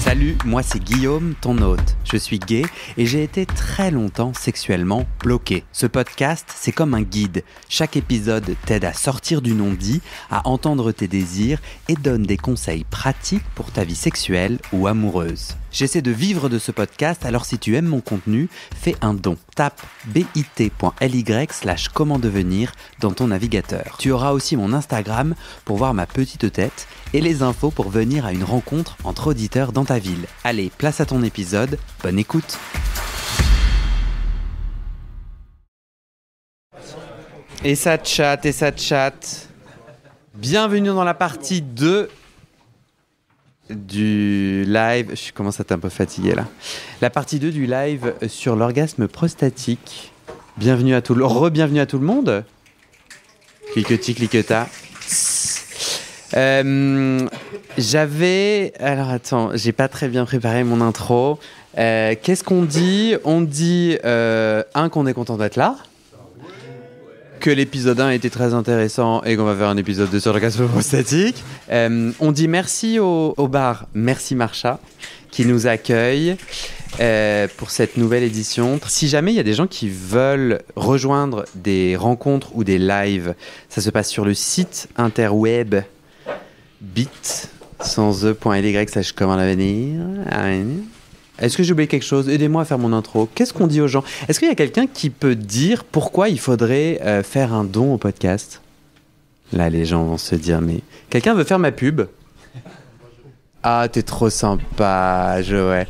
Salut, moi c'est Guillaume, ton hôte. Je suis gay et j'ai été très longtemps sexuellement bloqué. Ce podcast, c'est comme un guide. Chaque épisode t'aide à sortir du non-dit, à entendre tes désirs et donne des conseils pratiques pour ta vie sexuelle ou amoureuse. J'essaie de vivre de ce podcast, alors si tu aimes mon contenu, fais un don. Tape bit.ly/comment devenir dans ton navigateur. Tu auras aussi mon Instagram pour voir ma petite tête et les infos pour venir à une rencontre entre auditeurs dans ta ville. Allez, place à ton épisode, bonne écoute. Et ça chatte. Bienvenue dans la partie 2 du live. Je commence à être un peu fatigué là. La partie 2 du live sur l'orgasme prostatique. Bienvenue à tout le monde. Cliquetis, cliqueta. Alors attends, j'ai pas très bien préparé mon intro. Qu'est-ce qu'on dit ? On dit qu'on est content d'être là, que l'épisode 1 était très intéressant et qu'on va faire un épisode 2 sur l'orgasme prostatique. On dit merci au bar Merci Marcha qui nous accueille pour cette nouvelle édition. Si jamais il y a des gens qui veulent rejoindre des rencontres ou des lives, ça se passe sur le site interweb bit sans e.ly/comment l'avenir. Est-ce que j'ai oublié quelque chose ? Aidez-moi à faire mon intro. Qu'est-ce qu'on dit aux gens ? Est-ce qu'il y a quelqu'un qui peut dire pourquoi il faudrait faire un don au podcast ? Là, les gens vont se dire, mais quelqu'un veut faire ma pub ? Ah, t'es trop sympa, Joël.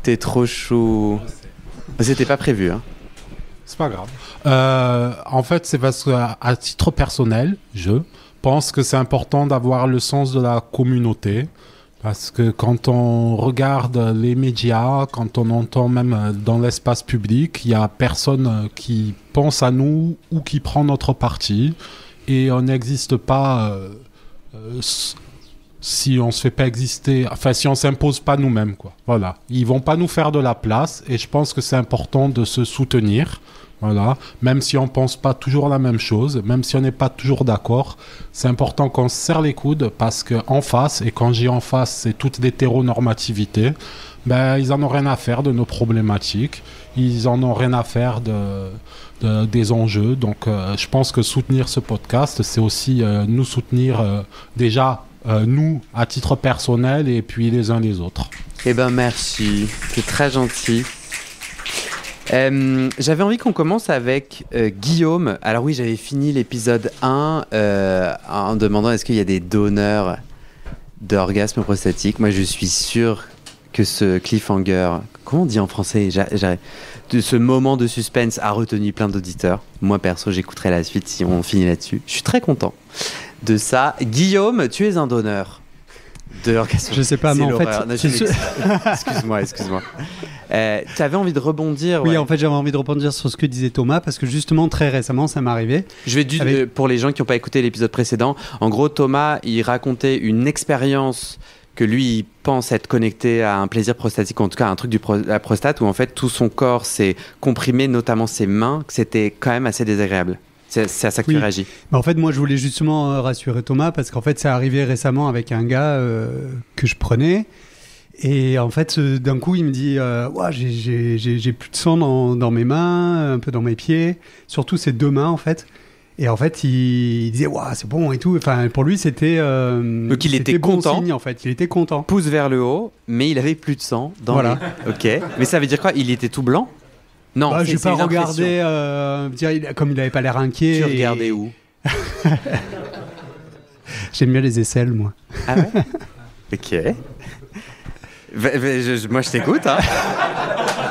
T'es trop chou. C'était pas prévu, hein. C'est pas grave. En fait, c'est parce qu'à titre personnel, je pense que c'est important d'avoir le sens de la communauté. Parce que quand on regarde les médias, quand on entend même dans l'espace public, il n'y a personne qui pense à nous ou qui prend notre parti. Et on n'existe pas si on se fait pas exister, enfin si on s'impose pas nous-mêmes, quoi. Voilà. Ils vont pas nous faire de la place et je pense que c'est important de se soutenir. Voilà, même si on pense pas toujours la même chose, même si on n'est pas toujours d'accord, c'est important qu'on se serre les coudes parce qu'en face, et quand je dis en face, c'est toute l'hétéronormativité, ils en ont rien à faire de nos problématiques, ils en ont rien à faire des enjeux. Donc je pense que soutenir ce podcast, c'est aussi nous soutenir déjà nous à titre personnel et puis les uns les autres. Eh ben merci, c'est très gentil. J'avais envie qu'on commence avec Guillaume. Alors oui, j'avais fini l'épisode 1 en demandant est-ce qu'il y a des donneurs d'orgasme prostatique. Moi, je suis sûr que ce cliffhanger, comment on dit en français, de ce moment de suspense a retenu plein d'auditeurs. Moi, perso, j'écouterai la suite si on finit là-dessus. Je suis très content de ça. Guillaume, tu es un donneur de l'orgasme. Je sais pas, mais en fait... Excuse-moi. Tu avais envie de rebondir. Oui, ouais. en fait, j'avais envie de rebondir sur ce que disait Thomas, parce que justement, très récemment, ça m'est arrivé. Je vais dire, pour les gens qui n'ont pas écouté l'épisode précédent, en gros, Thomas, il racontait une expérience que lui, il pense être connecté à un plaisir prostatique, ou en tout cas à un truc de la prostate, où en fait, tout son corps s'est comprimé, notamment ses mains, que c'était quand même assez désagréable. C'est à ça que tu réagis. En fait, moi, je voulais justement rassurer Thomas, parce qu'en fait, ça arrivé récemment avec un gars que je prenais. Et en fait, d'un coup, il me dit j'ai plus de sang dans mes mains, un peu dans mes pieds, surtout ses deux mains, en fait. Et en fait, il disait c'est bon et tout. Enfin, pour lui, c'était donc il était content. Bon signe, en fait. Il était content. Pouce vers le haut, mais il avait plus de sang dans les... Ok. Mais ça veut dire quoi ? Il était tout blanc ? Non, je n'ai pas regardé, comme il n'avait pas l'air inquiet. Tu regardais où ? J'aime bien les aisselles, moi. Ah ouais ? Ok. Moi, je t'écoute. Hein.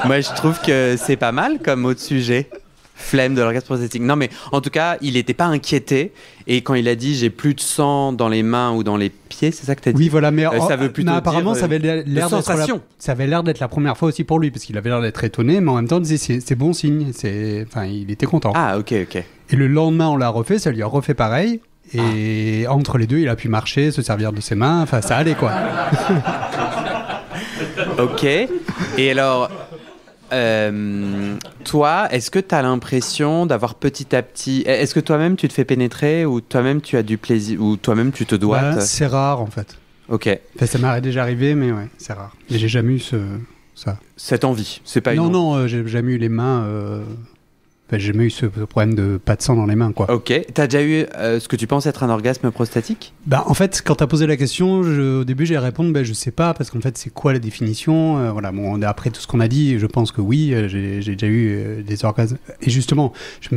Moi, je trouve que c'est pas mal comme autre sujet. Flemme de l'orgasme prostatique. Non, mais en tout cas, il n'était pas inquiété. Et quand il a dit j'ai plus de sang dans les mains ou dans les pieds, c'est ça que tu as dit ? Oui, voilà, mais ça veut plutôt apparemment, dire ça avait l'air ça avait l'air d'être la première fois aussi pour lui, parce qu'il avait l'air d'être étonné, mais en même temps, il disait c'est bon signe. Enfin, il était content. Ah, ok. Et le lendemain, on l'a refait, ça lui a refait pareil. Et entre les deux, il a pu marcher, se servir de ses mains. Enfin, ça allait, quoi. Ok. Et alors, toi, est-ce que tu as l'impression d'avoir petit à petit... Est-ce que toi-même, tu te fais pénétrer ou toi-même, tu as du plaisir ou toi-même, tu te dois C'est rare, en fait. Ok. Enfin, ça m'est déjà arrivé, mais ouais, c'est rare. Mais j'ai jamais eu ça. Cette envie, c'est pas Non, une... non, j'ai jamais eu les mains... Enfin, j'ai jamais eu ce problème de pas de sang dans les mains, quoi. Ok. T'as déjà eu ce que tu penses être un orgasme prostatique? Bah, en fait, quand t'as posé la question, au début, j'ai répondu, je sais pas, parce qu'en fait, c'est quoi la définition? Voilà, bon, après tout ce qu'on a dit, je pense que oui, j'ai déjà eu des orgasmes. Et justement, je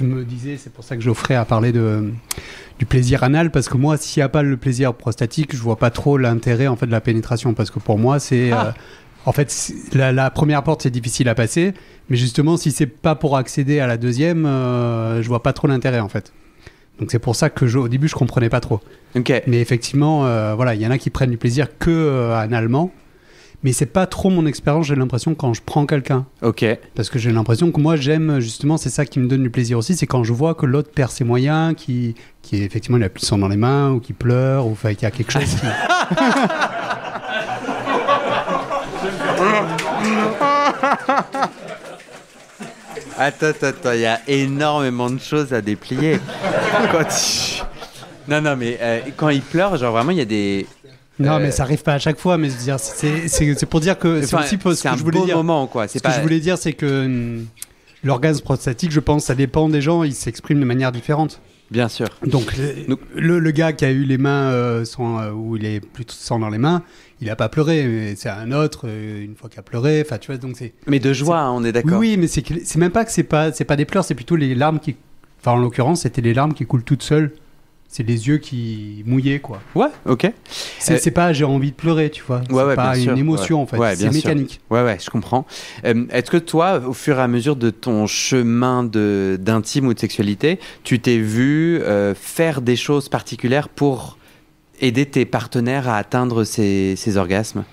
me disais, c'est pour ça que j'offrais à parler du plaisir anal, parce que moi, s'il n'y a pas le plaisir prostatique, je vois pas trop l'intérêt, en fait, de la pénétration, parce que pour moi, c'est... En fait, la première porte, c'est difficile à passer, mais justement, si c'est pas pour accéder à la deuxième, je vois pas trop l'intérêt, en fait. Donc c'est pour ça que au début, je comprenais pas trop. Ok. Mais effectivement, voilà, il y en a qui prennent du plaisir que analement, mais c'est pas trop mon expérience, j'ai l'impression, quand je prends quelqu'un. Ok. Parce que j'ai l'impression que moi, j'aime, justement, c'est ça qui me donne du plaisir aussi, c'est quand je vois que l'autre perd ses moyens, qui effectivement, il a plus de sang dans les mains, ou qui pleure, ou qu'il y a quelque chose qui... Attends, il y a énormément de choses à déplier. Non, mais quand il pleure, genre vraiment, il y a des... Non, mais ça arrive pas à chaque fois, mais je veux dire, c'est pour dire que c'est aussi ce que je voulais dire. C'est un beau moment, quoi. Ce que je voulais dire, c'est que l'orgasme prostatique, je pense, ça dépend des gens, ils s'expriment de manière différente. Bien sûr. Donc, le gars qui a eu les mains où il est plus de sang dans les mains, il a pas pleuré. Mais c'est un autre, une fois qu'il a pleuré. Enfin, tu vois, donc c'est. Mais de joie, on est d'accord. Oui, mais c'est même pas que c'est pas des pleurs, c'est plutôt les larmes qui. Enfin, en l'occurrence, c'était les larmes qui coulent toutes seules. C'est les yeux qui mouillaient, quoi. Ouais, ok. C'est pas j'ai envie de pleurer, tu vois. C'est pas une émotion, en fait. Ouais, c'est mécanique. Ouais, je comprends. Est-ce que toi, au fur et à mesure de ton chemin d'intime ou de sexualité, tu t'es vu faire des choses particulières pour aider tes partenaires à atteindre ces orgasmes?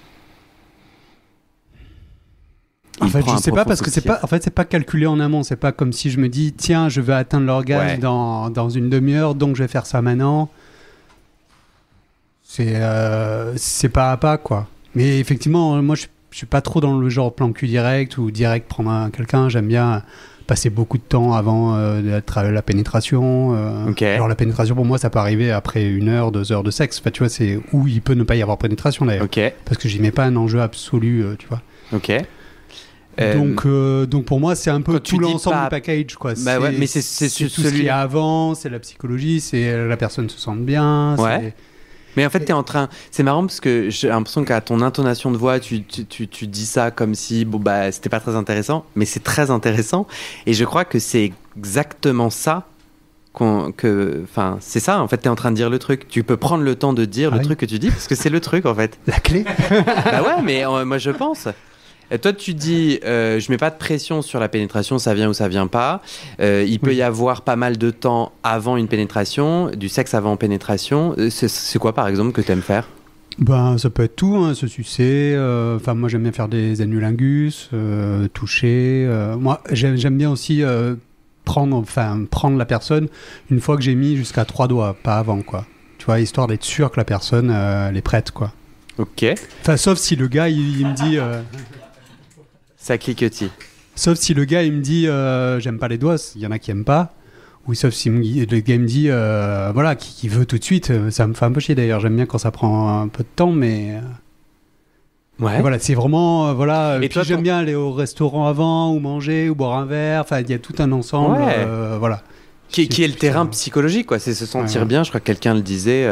En fait, je sais pas parce que c'est pas calculé en amont. C'est pas comme si je me dis tiens, je vais atteindre l'orgasme dans une demi-heure, donc je vais faire ça maintenant. C'est pas à pas, quoi. Mais effectivement, moi, je suis pas trop dans le genre plan cul direct ou direct prendre quelqu'un. J'aime bien passer beaucoup de temps avant la pénétration. Okay. Alors la pénétration, pour moi, ça peut arriver après 1 heure, 2 heures de sexe. Enfin, tu vois, c'est où il peut ne pas y avoir pénétration d'ailleurs. Okay. Parce que j'y mets pas un enjeu absolu, tu vois. Ok. Donc pour moi, c'est un peu tout l'ensemble du package, quoi. Bah ouais, mais c'est tout ce qu'il y a avant, c'est la psychologie, c'est la personne se sente bien. Ouais. Mais en fait, t'es en train... C'est marrant parce que j'ai l'impression qu'à ton intonation de voix, tu dis ça comme si c'était pas très intéressant, mais c'est très intéressant. Et je crois que c'est exactement ça c'est ça, en fait, t'es en train de dire le truc. Tu peux prendre le temps de dire le truc que tu dis parce que c'est le truc, en fait. La clé. Bah ouais, mais moi, je pense... Et toi, tu dis, je mets pas de pression sur la pénétration, ça vient ou ça vient pas. Il peut y avoir pas mal de temps avant une pénétration, du sexe avant pénétration. C'est quoi, par exemple, que t'aimes faire? Ben, ça peut être tout, hein, se sucer. Enfin, moi, j'aime bien faire des annulingus, toucher. Moi, j'aime bien aussi prendre la personne une fois que j'ai mis jusqu'à 3 doigts, pas avant, quoi. Tu vois, histoire d'être sûr que la personne elle est prête, quoi. Ok. Enfin, sauf si le gars, il me dit... Ça cliquetis. Sauf si le gars, il me dit j'aime pas les doigts, il y en a qui aiment pas. Ou sauf si le gars me dit voilà, qui veut tout de suite, ça me fait un peu chier d'ailleurs. J'aime bien quand ça prend un peu de temps, mais... Ouais. Voilà, c'est vraiment... voilà. Et puis j'aime bien aller au restaurant avant, ou manger, ou boire un verre. Enfin, il y a tout un ensemble. Voilà. Qui est le terrain psychologique, quoi. C'est se sentir bien. Je crois que quelqu'un le disait.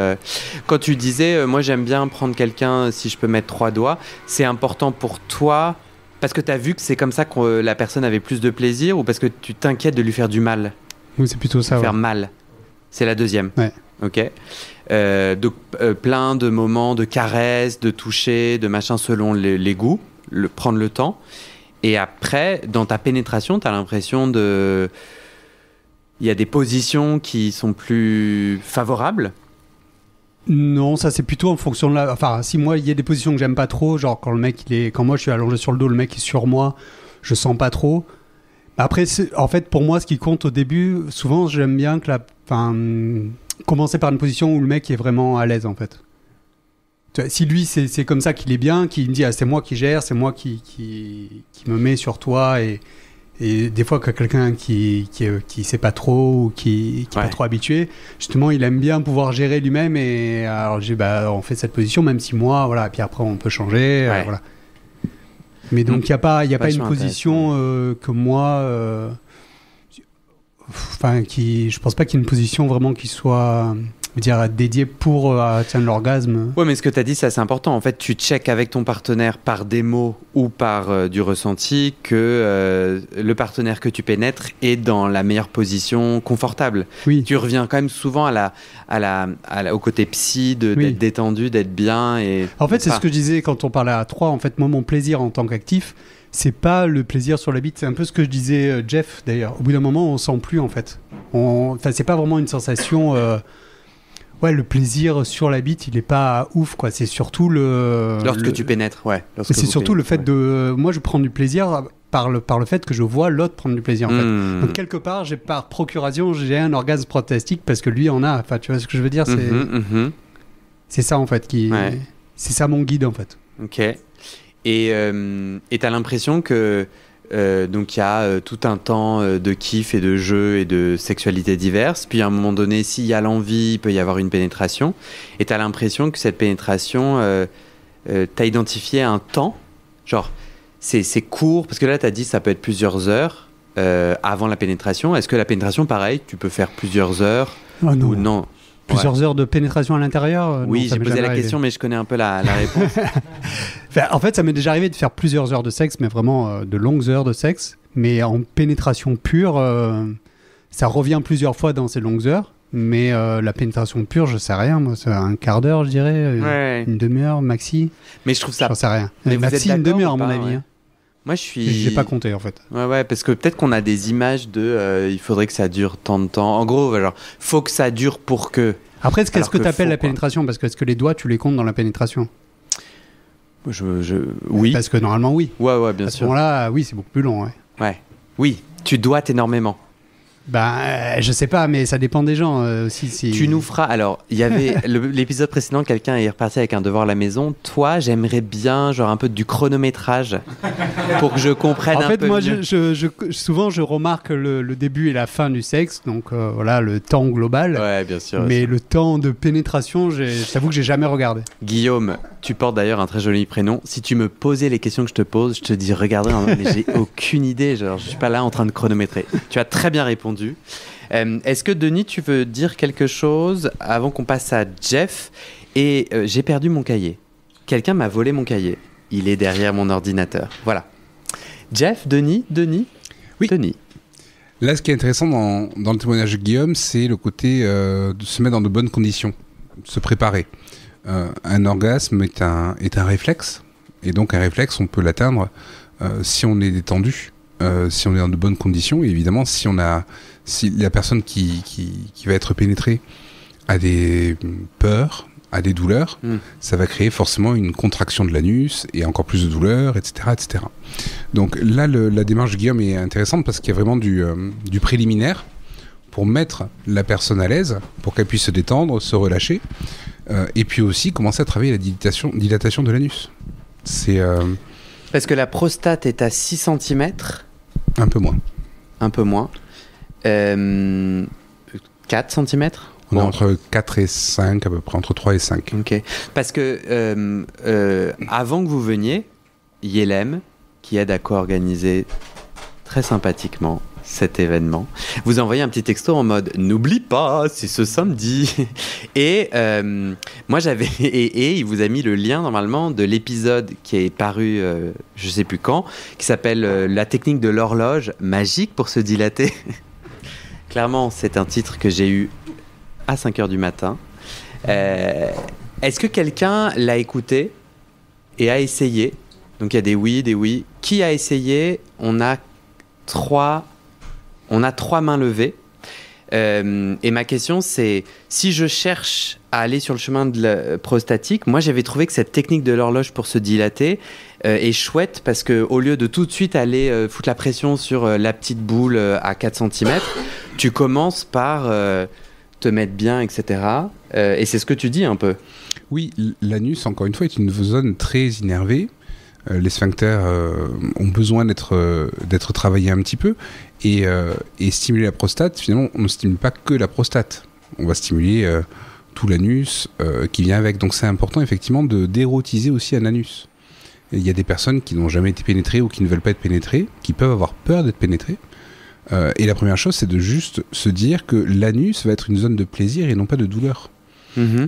Quand tu disais, moi j'aime bien prendre quelqu'un si je peux mettre 3 doigts, c'est important pour toi parce que tu as vu que c'est comme ça que la personne avait plus de plaisir ou parce que tu t'inquiètes de lui faire du mal? Oui, c'est plutôt ça. Faire mal. C'est la deuxième. Ouais. Ok. Donc plein de moments de caresses, de toucher, de machin selon les goûts, prendre le temps. Et après, dans ta pénétration, tu as l'impression de... Il y a des positions qui sont plus favorables? Non, ça c'est plutôt en fonction de la... Enfin, si moi, il y a des positions que j'aime pas trop, genre quand moi je suis allongé sur le dos, le mec est sur moi, je sens pas trop. Après, en fait, pour moi, ce qui compte au début, souvent, j'aime bien que commencer par une position où le mec est vraiment à l'aise, en fait. Si lui, c'est comme ça qu'il est bien, qu'il me dit, c'est moi qui gère, c'est moi qui me met sur toi et Et des fois, quand quelqu'un qui sait pas trop ou qui est pas trop habitué, justement, il aime bien pouvoir gérer lui-même. Et alors, on fait cette position, même si moi, voilà. Et puis après, on peut changer, voilà. Mais donc, il y a pas une position que moi, je pense pas qu'il y ait une position vraiment qui soit, dédiée pour atteindre l'orgasme. Ouais, mais ce que tu as dit, ça c'est important. En fait, tu checkes avec ton partenaire par des mots ou par du ressenti que le partenaire que tu pénètres est dans la meilleure position confortable. Oui. Tu reviens quand même souvent au côté psy, d'être détendu, d'être bien. En fait, c'est ce que je disais quand on parlait à 3. En fait, moi, mon plaisir en tant qu'actif, c'est pas le plaisir sur la bite. C'est un peu ce que je disais Jeff, d'ailleurs. Au bout d'un moment, on sent plus, en fait. C'est pas vraiment une sensation... le plaisir sur la bite, il est pas ouf, quoi. C'est surtout lorsque tu pénètres, c'est surtout le fait de... Moi, je prends du plaisir par le fait que je vois l'autre prendre du plaisir, en fait. Donc, quelque part, par procuration, j'ai un orgasme protastique parce que lui en a. Enfin, tu vois ce que je veux dire, c'est ça, en fait, c'est ça mon guide, en fait. Ok. Et t'as l'impression que... donc il y a tout un temps de kiff et de jeu et de sexualité diverses, puis à un moment donné, s'il y a l'envie, il peut y avoir une pénétration, et t'as l'impression que cette pénétration, t'as identifié un temps, genre c'est court, parce que là t'as dit ça peut être plusieurs heures avant la pénétration. Est-ce que la pénétration, pareil, tu peux faire plusieurs heures ou non? Plusieurs heures de pénétration à l'intérieur? Oui, j'ai posé la question, mais je connais un peu la réponse. En fait, ça m'est déjà arrivé de faire plusieurs heures de sexe, mais vraiment de longues heures de sexe. Mais en pénétration pure, ça revient plusieurs fois dans ces longues heures. Mais la pénétration pure, je sais rien. Moi, c'est un quart d'heure, je dirais. Une demi-heure, maxi. Mais je trouve ça... J'en sais rien. Mais maxi, une demi-heure, à mon avis. Hein. Moi, j'ai pas compté, en fait. Ouais, parce que peut-être qu'on a des images de il faudrait que ça dure tant de temps. En gros, genre, faut que ça dure pour que... Après, qu'est-ce que tu appelles la pénétration? Parce que est-ce que les doigts, tu les comptes dans la pénétration? Oui. Parce que normalement, oui. Ouais, bien sûr. À ce moment-là, oui, c'est beaucoup plus long, Ouais. Oui, tu doites énormément. Je sais pas, mais ça dépend des gens aussi. Tu nous feras... Alors, il y avait l'épisode précédent, quelqu'un est reparti avec un devoir à la maison. Toi, j'aimerais bien genre un peu du chronométrage pour que je comprenne un peu. En fait, moi, souvent, je remarque le début et la fin du sexe, donc voilà, le temps global. Ouais, bien sûr. Mais le temps de pénétration, je t'avoue que j'ai jamais regardé. Guillaume, tu portes d'ailleurs un très joli prénom. Si tu me posais les questions que je te pose, je te dis regarde, mais j'ai aucune idée. Genre, je suis pas là en train de chronométrer. Tu as très bien répondu. Est-ce que Denis, tu veux dire quelque chose avant qu'on passe à Jeff? Et j'ai perdu mon cahier. Quelqu'un m'a volé mon cahier. Il est derrière mon ordinateur. Voilà. Jeff, Denis. Oui. Denis. Là, ce qui est intéressant dans le témoignage de Guillaume, c'est le côté de se mettre dans de bonnes conditions, de se préparer. Un orgasme est un réflexe, et donc un réflexe, on peut l'atteindre si on est détendu. Si on est dans de bonnes conditions, et évidemment si la personne qui va être pénétrée a des peurs, a des douleurs, ça va créer forcément une contraction de l'anus et encore plus de douleurs, etc. Donc là, la démarche de Guillaume est intéressante parce qu'il y a vraiment du préliminaire pour mettre la personne à l'aise, pour qu'elle puisse se détendre, se relâcher, et puis aussi commencer à travailler la dilatation de l'anus. Parce que la prostate est à 6 cm. Un peu moins. 4 cm. On est entre 4 et 5, à peu près, entre 3 et 5. Ok. Parce que avant que vous veniez, Yelem, qui aide à co-organiser très sympathiquement cet événement, vous envoyez un petit texto en mode « N'oublie pas, c'est ce samedi !» Et moi, et il vous a mis le lien, normalement, de l'épisode qui est paru, je sais plus quand, qui s'appelle La technique de l'horloge magique pour se dilater. Clairement, c'est un titre que j'ai eu à 5h du matin. Est-ce que quelqu'un l'a écouté et a essayé? Donc, il y a des oui, des oui. Qui a essayé? On a 3 mains levées. Et ma question, c'est si je cherche à aller sur le chemin de la prostatique, moi j'avais trouvé que cette technique de l'horloge pour se dilater est chouette parce qu'au lieu de tout de suite aller foutre la pression sur la petite boule à 4 cm, tu commences par te mettre bien, etc. Et c'est ce que tu dis un peu. Oui, l'anus, encore une fois, est une zone très innervée. les sphincters ont besoin d'être travaillés un petit peu. Et stimuler la prostate, finalement, on ne stimule pas que la prostate. On va stimuler tout l'anus qui vient avec. Donc c'est important, effectivement, d'érotiser aussi un anus. Il y a des personnes qui n'ont jamais été pénétrées ou qui ne veulent pas être pénétrées, qui peuvent avoir peur d'être pénétrées. Et la première chose, c'est de juste se dire que l'anus va être une zone de plaisir et non pas de douleur.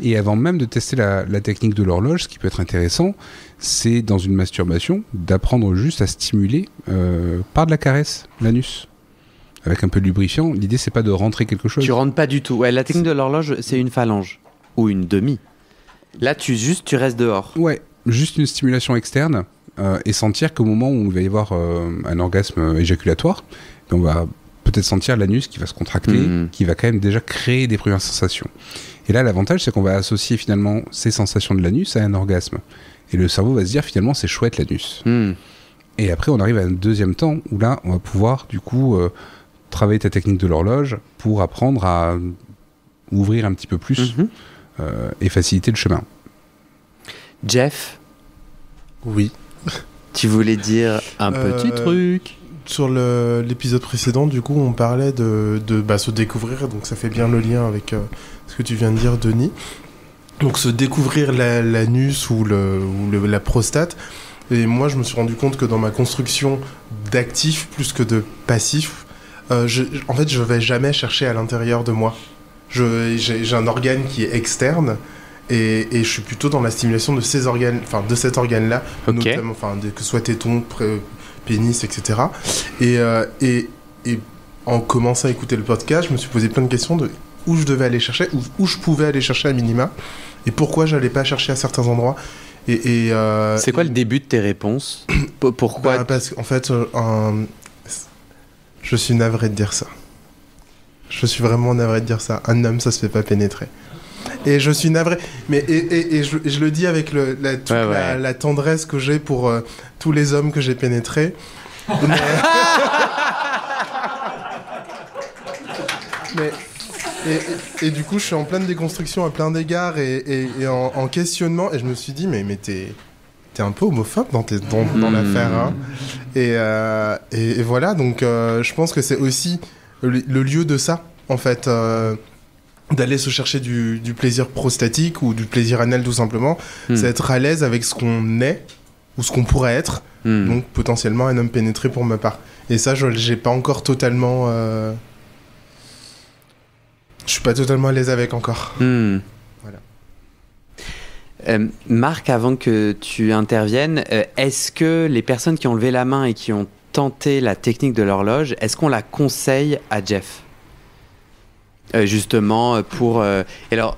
Et avant même de tester la technique de l'horloge, ce qui peut être intéressant, c'est dans une masturbation d'apprendre juste à stimuler par de la caresse l'anus. Avec un peu de lubrifiant, l'idée c'est pas de rentrer quelque chose. Tu rentres pas du tout. Ouais, la technique de l'horloge, c'est une phalange ou une demi. Là, tu restes dehors. Ouais, juste une stimulation externe et sentir qu'au moment où il va y avoir un orgasme éjaculatoire, on va peut-être sentir l'anus qui va se contracter, qui va quand même déjà créer des premières sensations. Et là, l'avantage, c'est qu'on va associer finalement ces sensations de l'anus à un orgasme. Et le cerveau va se dire finalement, c'est chouette l'anus. Et après, on arrive à un deuxième temps où là, on va pouvoir du coup travailler ta technique de l'horloge pour apprendre à ouvrir un petit peu plus et faciliter le chemin. Jeff, Oui. tu voulais dire un petit truc. Sur l'épisode précédent, du coup, on parlait de se découvrir, donc ça fait bien le lien avec ce que tu viens de dire, Denis. Donc se découvrir l'anus ou la prostate. Et moi, je me suis rendu compte que dans ma construction d'actif plus que de passif, en fait, je vais jamais chercher à l'intérieur de moi. J'ai un organe qui est externe. Et je suis plutôt dans la stimulation de ces organes, enfin de cet organe-là, notamment, que ce soit téton, pénis, etc. Et en commençant à écouter le podcast, je me suis posé plein de questions de où je devais aller chercher, où je pouvais aller chercher à minima, et pourquoi j'allais pas chercher à certains endroits. C'est quoi le début de tes réponses? Pourquoi? Parce qu'en fait, je suis navré de dire ça. Je suis vraiment navré de dire ça. Un homme, ça se fait pas pénétrer. Et je suis navré, mais je le dis avec la tendresse que j'ai pour tous les hommes que j'ai pénétrés. Et du coup, je suis en pleine déconstruction à plein d'égards et en questionnement. Et je me suis dit, mais t'es un peu homophobe dans l'affaire. Hein. Et voilà, donc je pense que c'est aussi le lieu de ça, en fait. D'aller se chercher du plaisir prostatique ou du plaisir anal tout simplement, c'est être à l'aise avec ce qu'on est ou ce qu'on pourrait être, donc potentiellement un homme pénétré pour ma part. Et ça, j'ai pas encore totalement... Je suis pas totalement à l'aise avec encore. Voilà. Marc, avant que tu interviennes, est-ce que les personnes qui ont levé la main et qui ont tenté la technique de l'horloge, est-ce qu'on la conseille à Jeff ? Justement pour... Alors,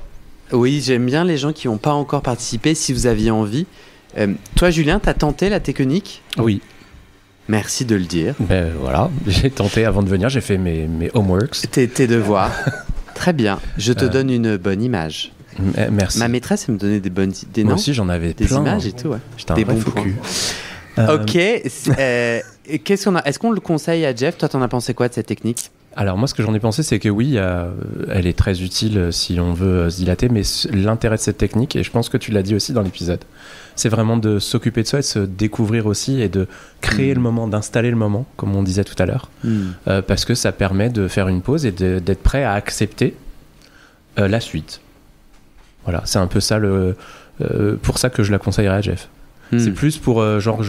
oui, j'aime bien les gens qui n'ont pas encore participé, si vous aviez envie. Toi, Julien, t'as tenté la technique ? Oui. Merci de le dire. Ben voilà, j'ai tenté avant de venir, j'ai fait mes homeworks. Tes devoirs. Très bien, je te donne une bonne image. Merci. Ma maîtresse, elle me donnait des bonnes idées, non ? Moi aussi, j'en avais des plein. Images et tout, ouais. J'étais un des vrai bons fou points. cul. Ok, qu'est-ce qu'on a ? Est-ce qu'on le conseille à Jeff ? Toi, t'en as pensé quoi de cette technique ? Alors moi, ce que j'en ai pensé, c'est que oui, elle est très utile si on veut se dilater, mais l'intérêt de cette technique, et je pense que tu l'as dit aussi dans l'épisode, c'est vraiment de s'occuper de soi et de se découvrir aussi et de créer le moment, d'installer le moment, comme on disait tout à l'heure, parce que ça permet de faire une pause et d'être prêt à accepter la suite. Voilà, c'est un peu ça, pour ça que je la conseillerais à Jeff. C'est plus pour genre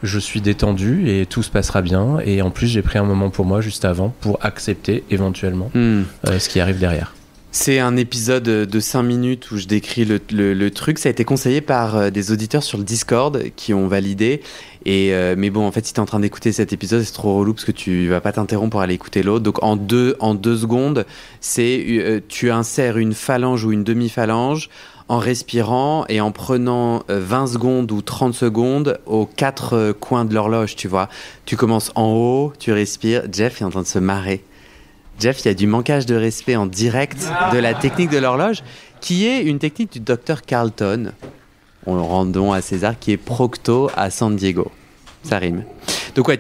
je suis détendu et tout se passera bien, et en plus j'ai pris un moment pour moi juste avant pour accepter éventuellement ce qui arrive derrière. C'est un épisode de 5 minutes où je décris le truc. Ça a été conseillé par des auditeurs sur le Discord qui ont validé. Mais bon, en fait, si t'es en train d'écouter cet épisode, c'est trop relou parce que tu vas pas t'interrompre pour aller écouter l'autre. Donc en deux secondes, tu insères une phalange ou une demi-phalange en respirant et en prenant 20 secondes ou 30 secondes aux 4 coins de l'horloge, tu vois. Tu commences en haut, tu respires. Jeff est en train de se marrer. Jeff, il y a du manquage de respect en direct de la technique de l'horloge, qui est une technique du docteur Carlton. On le rend don à César, qui est procto à San Diego. Ça rime. Donc ouais,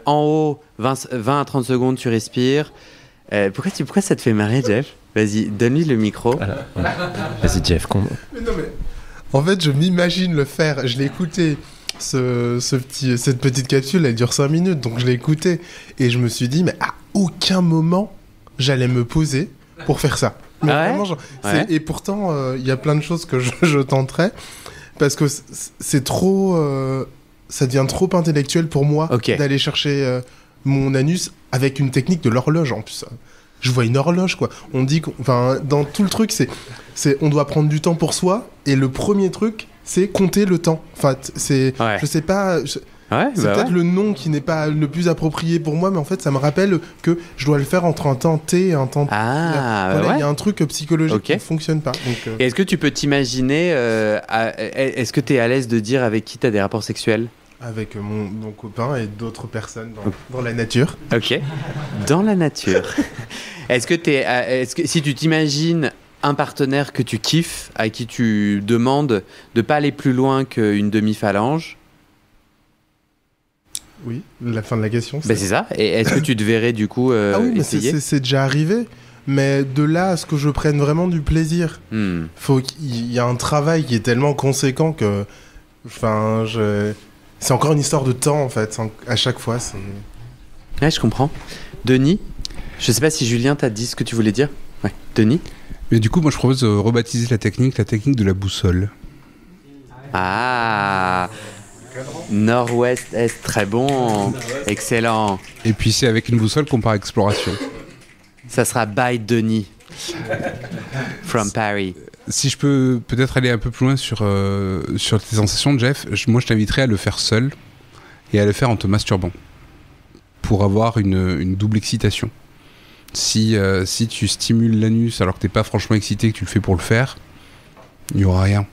en haut, 20 à 30 secondes, tu respires. Pourquoi ça te fait marrer, Jeff ? Vas-y, donne-lui le micro. Voilà. Vas-y, Jeff. Mais non, mais En fait, je m'imagine le faire. Je l'ai écouté. Cette petite capsule, elle dure 5 minutes, donc je l'ai écoutée. Et je me suis dit, mais à aucun moment, j'allais me poser pour faire ça. Mais vraiment, et pourtant, il y a plein de choses que je tenterais. Parce que c'est trop... ça devient trop intellectuel pour moi d'aller chercher mon anus avec une technique de l'horloge en plus. Je vois une horloge, quoi. On dit dans tout le truc, c'est on doit prendre du temps pour soi. Et le premier truc, c'est compter le temps. Enfin, je sais pas... c'est peut-être le nom qui n'est pas le plus approprié pour moi, mais en fait, ça me rappelle que je dois le faire entre un temps T et un temps T. Il y a un truc psychologique qui ne fonctionne pas. Donc, Et est-ce que tu peux t'imaginer... est-ce que tu es à l'aise de dire avec qui tu as des rapports sexuels ? Avec mon copain et d'autres personnes dans la nature. Ok. Dans la nature. Est-ce que si tu t'imagines un partenaire que tu kiffes, à qui tu demandes de pas aller plus loin qu'une demi-phalange? Oui, la fin de la question. C'est ça. Et est-ce que tu te verrais du coup essayer? C'est déjà arrivé. Mais de là à ce que je prenne vraiment du plaisir, faut qu'il y a un travail qui est tellement conséquent que... c'est encore une histoire de temps, en fait. À chaque fois, c'est... Ouais, je comprends. Denis, je sais pas si Julien t'a dit ce que tu voulais dire. Ouais, Denis. Mais du coup, moi, je propose de rebaptiser la technique de la boussole. Ah, nord-ouest, est, très bon. Excellent. Et puis, c'est avec une boussole qu'on part exploration. Ça sera by Denis. From Paris. Si je peux peut-être aller un peu plus loin sur tes sensations, Jeff, moi je t'inviterais à le faire seul et à le faire en te masturbant pour avoir une double excitation. Si tu stimules l'anus alors que t'es pas franchement excité, que tu le fais pour le faire, il y aura rien.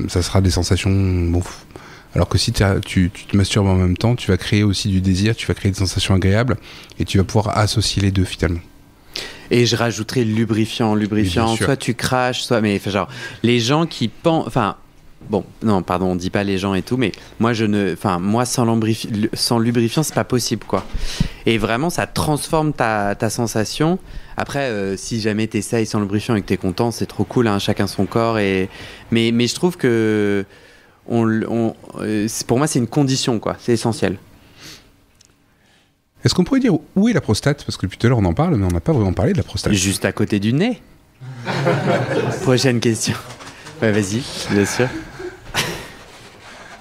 Ça sera des sensations bof. Alors que si tu te masturbes en même temps, tu vas créer aussi du désir, tu vas créer des sensations agréables et tu vas pouvoir associer les deux finalement. Et je rajouterais lubrifiant. Soit tu craches, soit... Mais genre, les gens qui pensent... Enfin, bon, non, pardon, on dit pas les gens et tout, mais moi, sans lubrifiant, c'est pas possible, quoi. Et vraiment, ça transforme ta sensation. Après, si jamais t'essayes sans lubrifiant et que t'es content, c'est trop cool, hein, chacun son corps. Mais je trouve que... pour moi, c'est une condition, quoi. C'est essentiel. Est-ce qu'on pourrait dire où est la prostate? Parce que depuis tout à l'heure on en parle, mais on n'a pas vraiment parlé de la prostate. Juste à côté du nez. Prochaine question. Ouais, vas-y, bien sûr.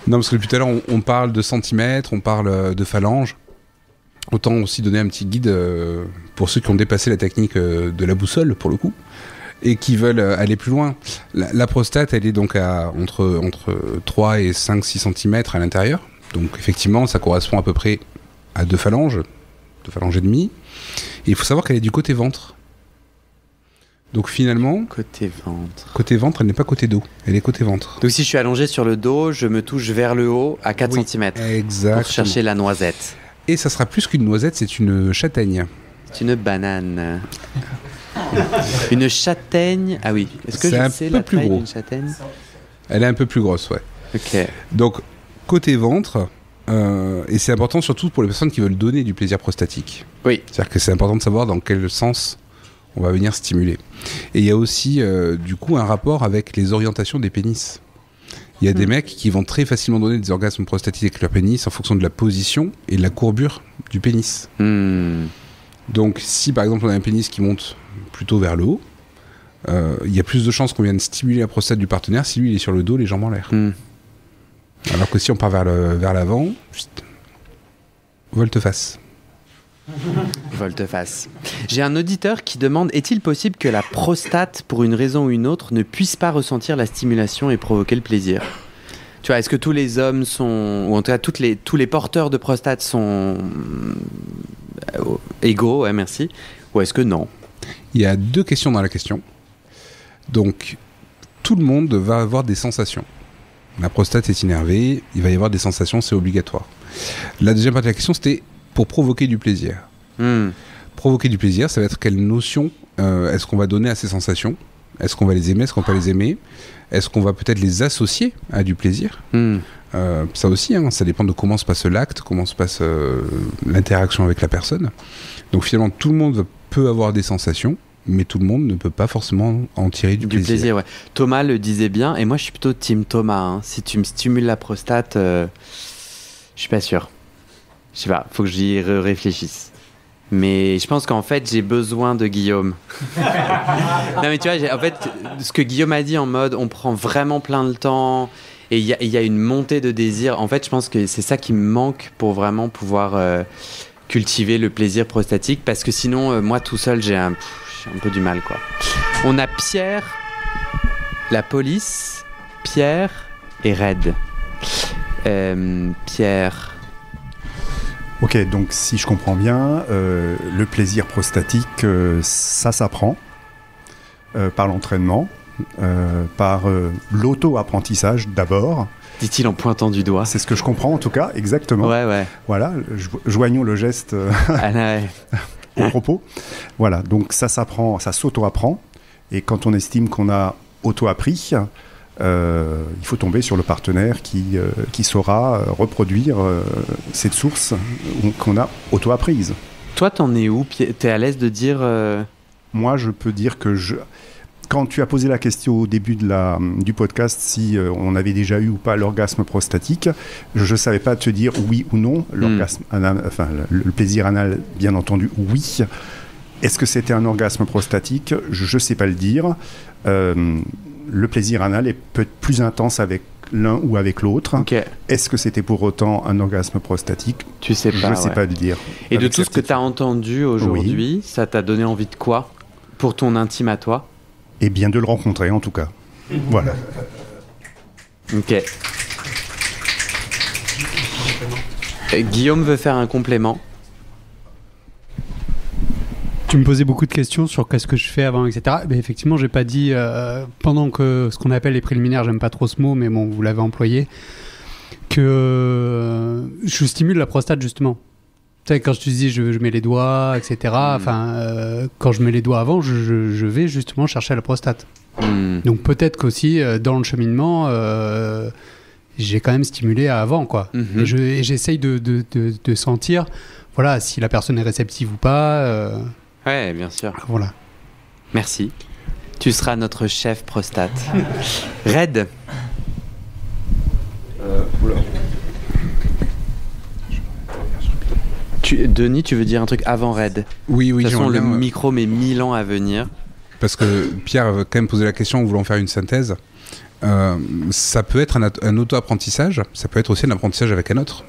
Non, parce que depuis tout à l'heure on parle de centimètres, on parle de phalanges. Autant aussi donner un petit guide pour ceux qui ont dépassé la technique de la boussole, pour le coup, et qui veulent aller plus loin. La prostate, elle est donc entre 3 et 5-6 cm à l'intérieur. Donc effectivement, ça correspond à peu près à 2 phalanges et demie. Et il faut savoir qu'elle est du côté ventre. Donc finalement... Côté ventre. Côté ventre, elle n'est pas côté dos. Elle est côté ventre. Donc si je suis allongé sur le dos, je me touche vers le haut à 4 cm. Exactement. Pour chercher la noisette. Et ça sera plus qu'une noisette, c'est une châtaigne. C'est une banane. Une châtaigne. Ah oui. Est-ce que je sais la taille d'une châtaigne? Elle est un peu plus grosse, ouais. Ok. Donc, côté ventre... et c'est important surtout pour les personnes qui veulent donner du plaisir prostatique. Oui. C'est-à-dire que c'est important de savoir dans quel sens on va venir stimuler. Et il y a aussi du coup un rapport avec les orientations des pénis. Il y a des mecs qui vont très facilement donner des orgasmes prostatiques avec leur pénis en fonction de la position et de la courbure du pénis. Donc si par exemple on a un pénis qui monte plutôt vers le haut, il y a plus de chances qu'on vienne stimuler la prostate du partenaire si lui il est sur le dos, les jambes en l'air. Alors que si on part vers l'avant, volte-face. Volte-face. J'ai un auditeur qui demande: est-il possible que la prostate, pour une raison ou une autre, ne puisse pas ressentir la stimulation et provoquer le plaisir? Tu vois, est-ce que tous les hommes sont, ou en tout cas tous les porteurs de prostate sont égaux? Ouais, merci. Ou est-ce que non? Il y a 2 questions dans la question. Donc, tout le monde va avoir des sensations. La prostate est innervée, il va y avoir des sensations, c'est obligatoire. La deuxième partie de la question, c'était pour provoquer du plaisir. Provoquer du plaisir, ça va être quelle notion est-ce qu'on va donner à ces sensations? Est-ce qu'on va les aimer? Est-ce qu'on va pas les aimer? Est-ce qu'on va peut-être les associer à du plaisir? Ça aussi, hein, ça dépend de comment se passe l'acte, comment se passe l'interaction avec la personne. Donc finalement, tout le monde peut avoir des sensations, mais tout le monde ne peut pas forcément en tirer du plaisir. Ouais. Thomas le disait bien, et moi je suis plutôt team Thomas. Hein. Si tu me stimules la prostate, je suis pas sûr. Je sais pas, faut que j'y réfléchisse. Mais je pense qu'en fait, j'ai besoin de Guillaume. Non, mais tu vois, en fait, ce que Guillaume a dit en mode on prend vraiment plein de temps et il y a une montée de désir. En fait, je pense que c'est ça qui me manque pour vraiment pouvoir cultiver le plaisir prostatique. Parce que sinon, moi tout seul, j'ai un peu du mal, quoi. On a Pierre, la police, Pierre et Red. Pierre. Ok, donc si je comprends bien, le plaisir prostatique, ça s'apprend par l'entraînement, par l'auto-apprentissage d'abord. Dit-il en pointant du doigt. C'est ce que je comprends en tout cas, exactement. Ouais. Voilà, joignons le geste au propos. Voilà, donc ça s'apprend, ça s'auto-apprend. Et quand on estime qu'on a auto-appris, il faut tomber sur le partenaire qui saura reproduire cette source qu'on a auto-apprise. Toi, t'en es où? T'es à l'aise de dire Moi, je peux dire que quand tu as posé la question au début du podcast si on avait déjà eu ou pas l'orgasme prostatique, je ne savais pas te dire oui ou non. L'orgasme anal, enfin, le plaisir anal, bien entendu, oui. Est-ce que c'était un orgasme prostatique? Je ne sais pas le dire. Le plaisir anal est peut-être plus intense avec l'un ou avec l'autre. Okay. Est-ce que c'était pour autant un orgasme prostatique? Tu sais pas. Je ne sais pas le dire. Et de tout ce que tu as entendu aujourd'hui, ça t'a donné envie de quoi pour ton intime à toi? Eh bien, de le rencontrer en tout cas. Voilà. Ok. Guillaume veut faire un complément. Tu me posais beaucoup de questions sur qu'est-ce que je fais avant, etc. Mais effectivement, j'ai pas dit pendant que ce qu'on appelle les préliminaires, j'aime pas trop ce mot, mais bon, vous l'avez employé, que je stimule la prostate justement. Tu sais, quand je te dis je mets les doigts, etc. Quand je mets les doigts avant, je vais justement chercher la prostate. Donc peut-être qu'aussi dans le cheminement, j'ai quand même stimulé avant, quoi. Et j'essaye de sentir, voilà, si la personne est réceptive ou pas. Ouais, bien sûr. Voilà. Merci. Tu seras notre chef prostate. Red. Denis, tu veux dire un truc avant Red? Oui. De toute façon, le micro met 1000 ans à venir. Parce que Pierre avait quand même posé la question en voulant faire une synthèse. Ça peut être un auto-apprentissage, ça peut être aussi un apprentissage avec un autre.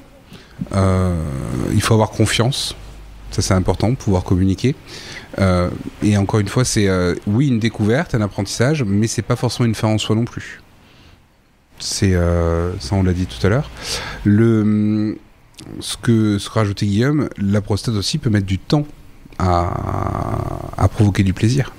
Il faut avoir confiance. Ça, c'est important, pouvoir communiquer. Et encore une fois, c'est oui, une découverte, un apprentissage, mais c'est pas forcément une fin en soi non plus. C'est ça, on l'a dit tout à l'heure. Ce que rajoutait Guillaume, la prostate aussi peut mettre du temps à provoquer du plaisir.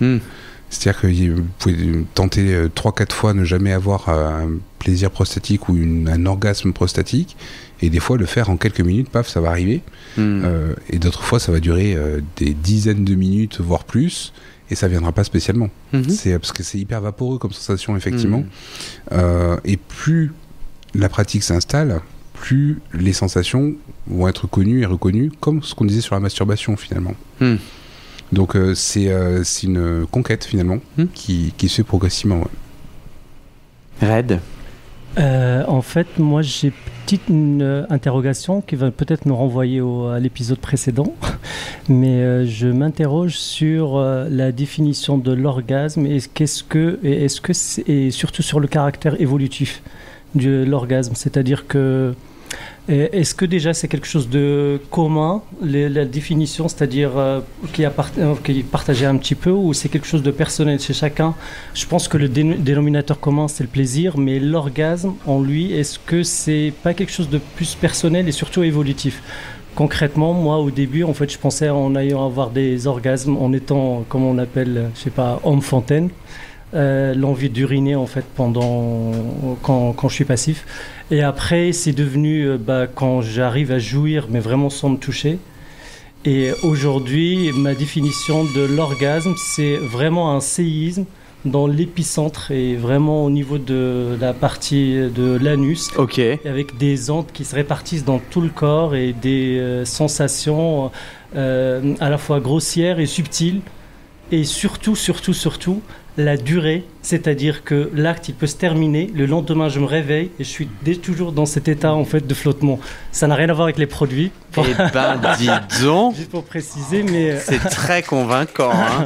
C'est-à-dire que vous pouvez tenter 3-4 fois ne jamais avoir un plaisir prostatique ou un orgasme prostatique, et des fois le faire en quelques minutes, paf, ça va arriver. Et d'autres fois ça va durer des dizaines de minutes, voire plus, et ça viendra pas spécialement. C'est parce que c'est hyper vaporeux comme sensation, effectivement. Et plus la pratique s'installe, plus les sensations vont être connues et reconnues, comme ce qu'on disait sur la masturbation finalement. Donc c'est une conquête finalement qui se fait progressivement. Red. En fait, moi j'ai une interrogation qui va peut-être nous renvoyer à l'épisode précédent, mais je m'interroge sur la définition de l'orgasme et surtout sur le caractère évolutif de l'orgasme, c'est-à-dire que est-ce que déjà c'est quelque chose de commun, la définition, c'est-à-dire qui est partagée un petit peu, ou c'est quelque chose de personnel chez chacun? Je pense que le dénominateur commun c'est le plaisir, mais l'orgasme en lui, est-ce que c'est pas quelque chose de plus personnel et surtout évolutif? Concrètement, moi au début, en fait, je pensais en ayant avoir des orgasmes en étant, comme on appelle, je sais pas, homme fontaine. L'envie d'uriner en fait quand je suis passif, et après c'est devenu quand j'arrive à jouir mais vraiment sans me toucher. Et aujourd'hui ma définition de l'orgasme, c'est vraiment un séisme dans l'épicentre et vraiment au niveau de la partie de l'anus, avec des ondes qui se répartissent dans tout le corps et des sensations à la fois grossières et subtiles. Et surtout, la durée, c'est-à-dire que l'acte, il peut se terminer, le lendemain, je me réveille et je suis toujours dans cet état, en fait, de flottement. Ça n'a rien à voir avec les produits. Eh ben, dis donc, Juste pour préciser, mais... c'est très convaincant, hein.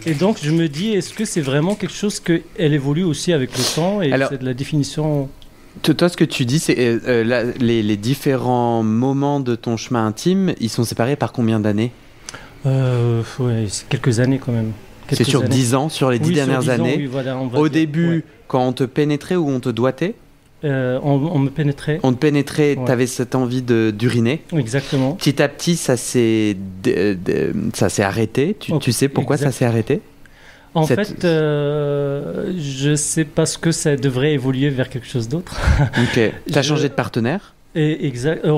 Et donc, je me dis, est-ce que c'est vraiment quelque chose qu'elle évolue aussi avec le temps et Alors, c'est de la définition... Toi, ce que tu dis, c'est les différents moments de ton chemin intime, ils sont séparés par combien d'années? Ouais, c'est quelques années quand même. C'est sur 10 ans, sur les 10 dernières années. Oui, voilà, on va Au dire, début, ouais. quand on te pénétrait ou on te doigtait, on me pénétrait. on te pénétrait, Ouais. tu avais cette envie d'uriner. Exactement. Petit à petit, ça s'est arrêté. Tu sais pourquoi ça s'est arrêté? En fait, je sais parce que ça devrait évoluer vers quelque chose d'autre. Ok. T'as changé de partenaire? Et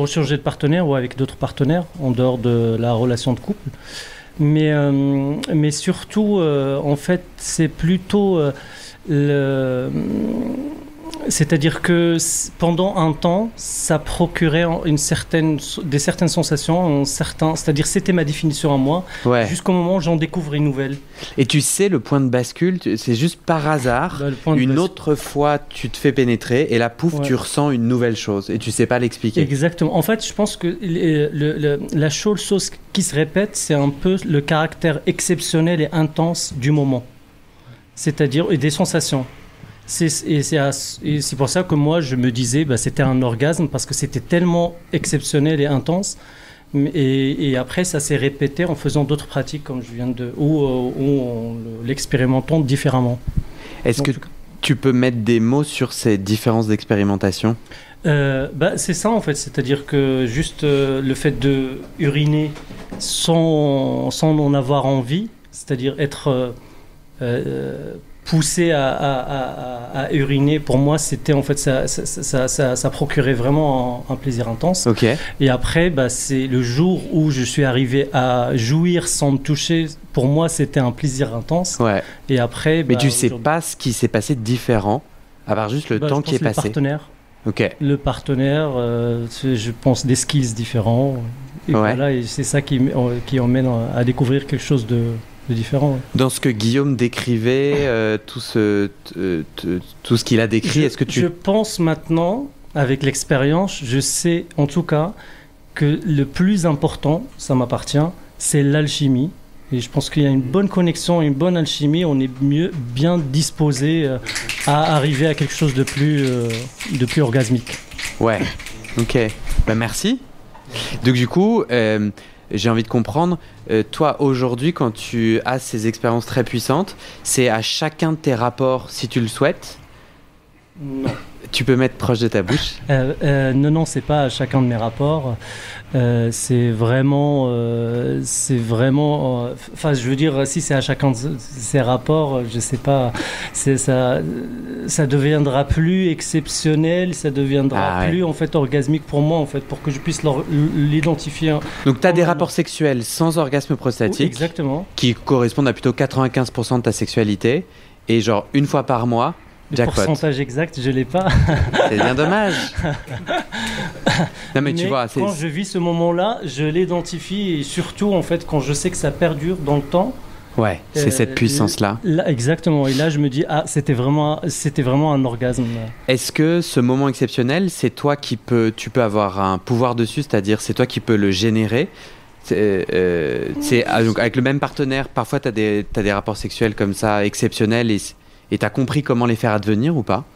changer de partenaire ou avec d'autres partenaires en dehors de la relation de couple. Mais surtout, en fait, c'est plutôt c'est-à-dire que pendant un temps, ça procurait des certaines sensations, c'est-à-dire c'était ma définition à moi, Ouais. jusqu'au moment où j'en découvre une nouvelle. Et tu sais, le point de bascule, c'est juste par hasard. Bah, le point de Une bascule. autre fois, tu te fais pénétrer et là, pouf, Ouais. tu ressens une nouvelle chose et tu sais pas l'expliquer. Exactement. En fait, je pense que la chose qui se répète, c'est un peu le caractère exceptionnel et intense du moment. C'est-à-dire, et des sensations. Et c'est pour ça que moi, je me disais, c'était un orgasme parce que c'était tellement exceptionnel et intense. Et après, ça s'est répété en faisant d'autres pratiques, comme je viens ou en l'expérimentant différemment. Est-ce que tu peux mettre des mots sur ces différences d'expérimentation? C'est ça en fait, c'est-à-dire que juste le fait de uriner sans en avoir envie, c'est-à-dire être poussé à uriner, pour moi c'était en fait ça procurait vraiment un plaisir intense. Ok. Et après c'est le jour où je suis arrivé à jouir sans me toucher, pour moi c'était un plaisir intense. Ouais. Et après Mais tu sais pas ce qui s'est passé de différent, à part juste le temps qui est passé. Le partenaire, je pense des skills différents. Et voilà, et c'est ça qui emmène à découvrir quelque chose de différent. Ouais. Dans ce que Guillaume décrivait, tout ce qu'il a décrit, est-ce que tu... Je pense maintenant, avec l'expérience, je sais en tout cas que le plus important, ça m'appartient, c'est l'alchimie. Et je pense qu'il y a une bonne connexion, une bonne alchimie, on est bien disposé à arriver à quelque chose de plus orgasmique. Ouais, ok. Merci. Donc du coup, j'ai envie de comprendre, toi aujourd'hui, quand tu as ces expériences très puissantes, c'est à chacun de tes rapports, si tu le souhaites? Non. Tu peux mettre proche de ta bouche? Non, c'est pas à chacun de mes rapports. C'est vraiment, enfin, je veux dire, si c'est à chacun de ces rapports, je sais pas, ça deviendra plus exceptionnel, ça deviendra plus en fait orgasmique pour moi, en fait, pour que je puisse l'identifier. Donc, tu as des rapports sexuels sans orgasme prostatique, exactement, qui correspondent à plutôt 95% de ta sexualité, et genre une fois par mois. Le pourcentage exact, je l'ai pas. C'est bien dommage. Non, mais tu vois, quand je vis ce moment-là, je l'identifie, et surtout en fait quand je sais que ça perdure dans le temps. Ouais, c'est cette puissance-là. Exactement. Et là, je me dis, c'était vraiment un orgasme. Est-ce que ce moment exceptionnel, c'est toi tu peux avoir un pouvoir dessus, c'est-à-dire c'est toi qui peux le générer? Donc avec le même partenaire, parfois t'as des rapports sexuels comme ça exceptionnels et t'as compris comment les faire advenir ou pas?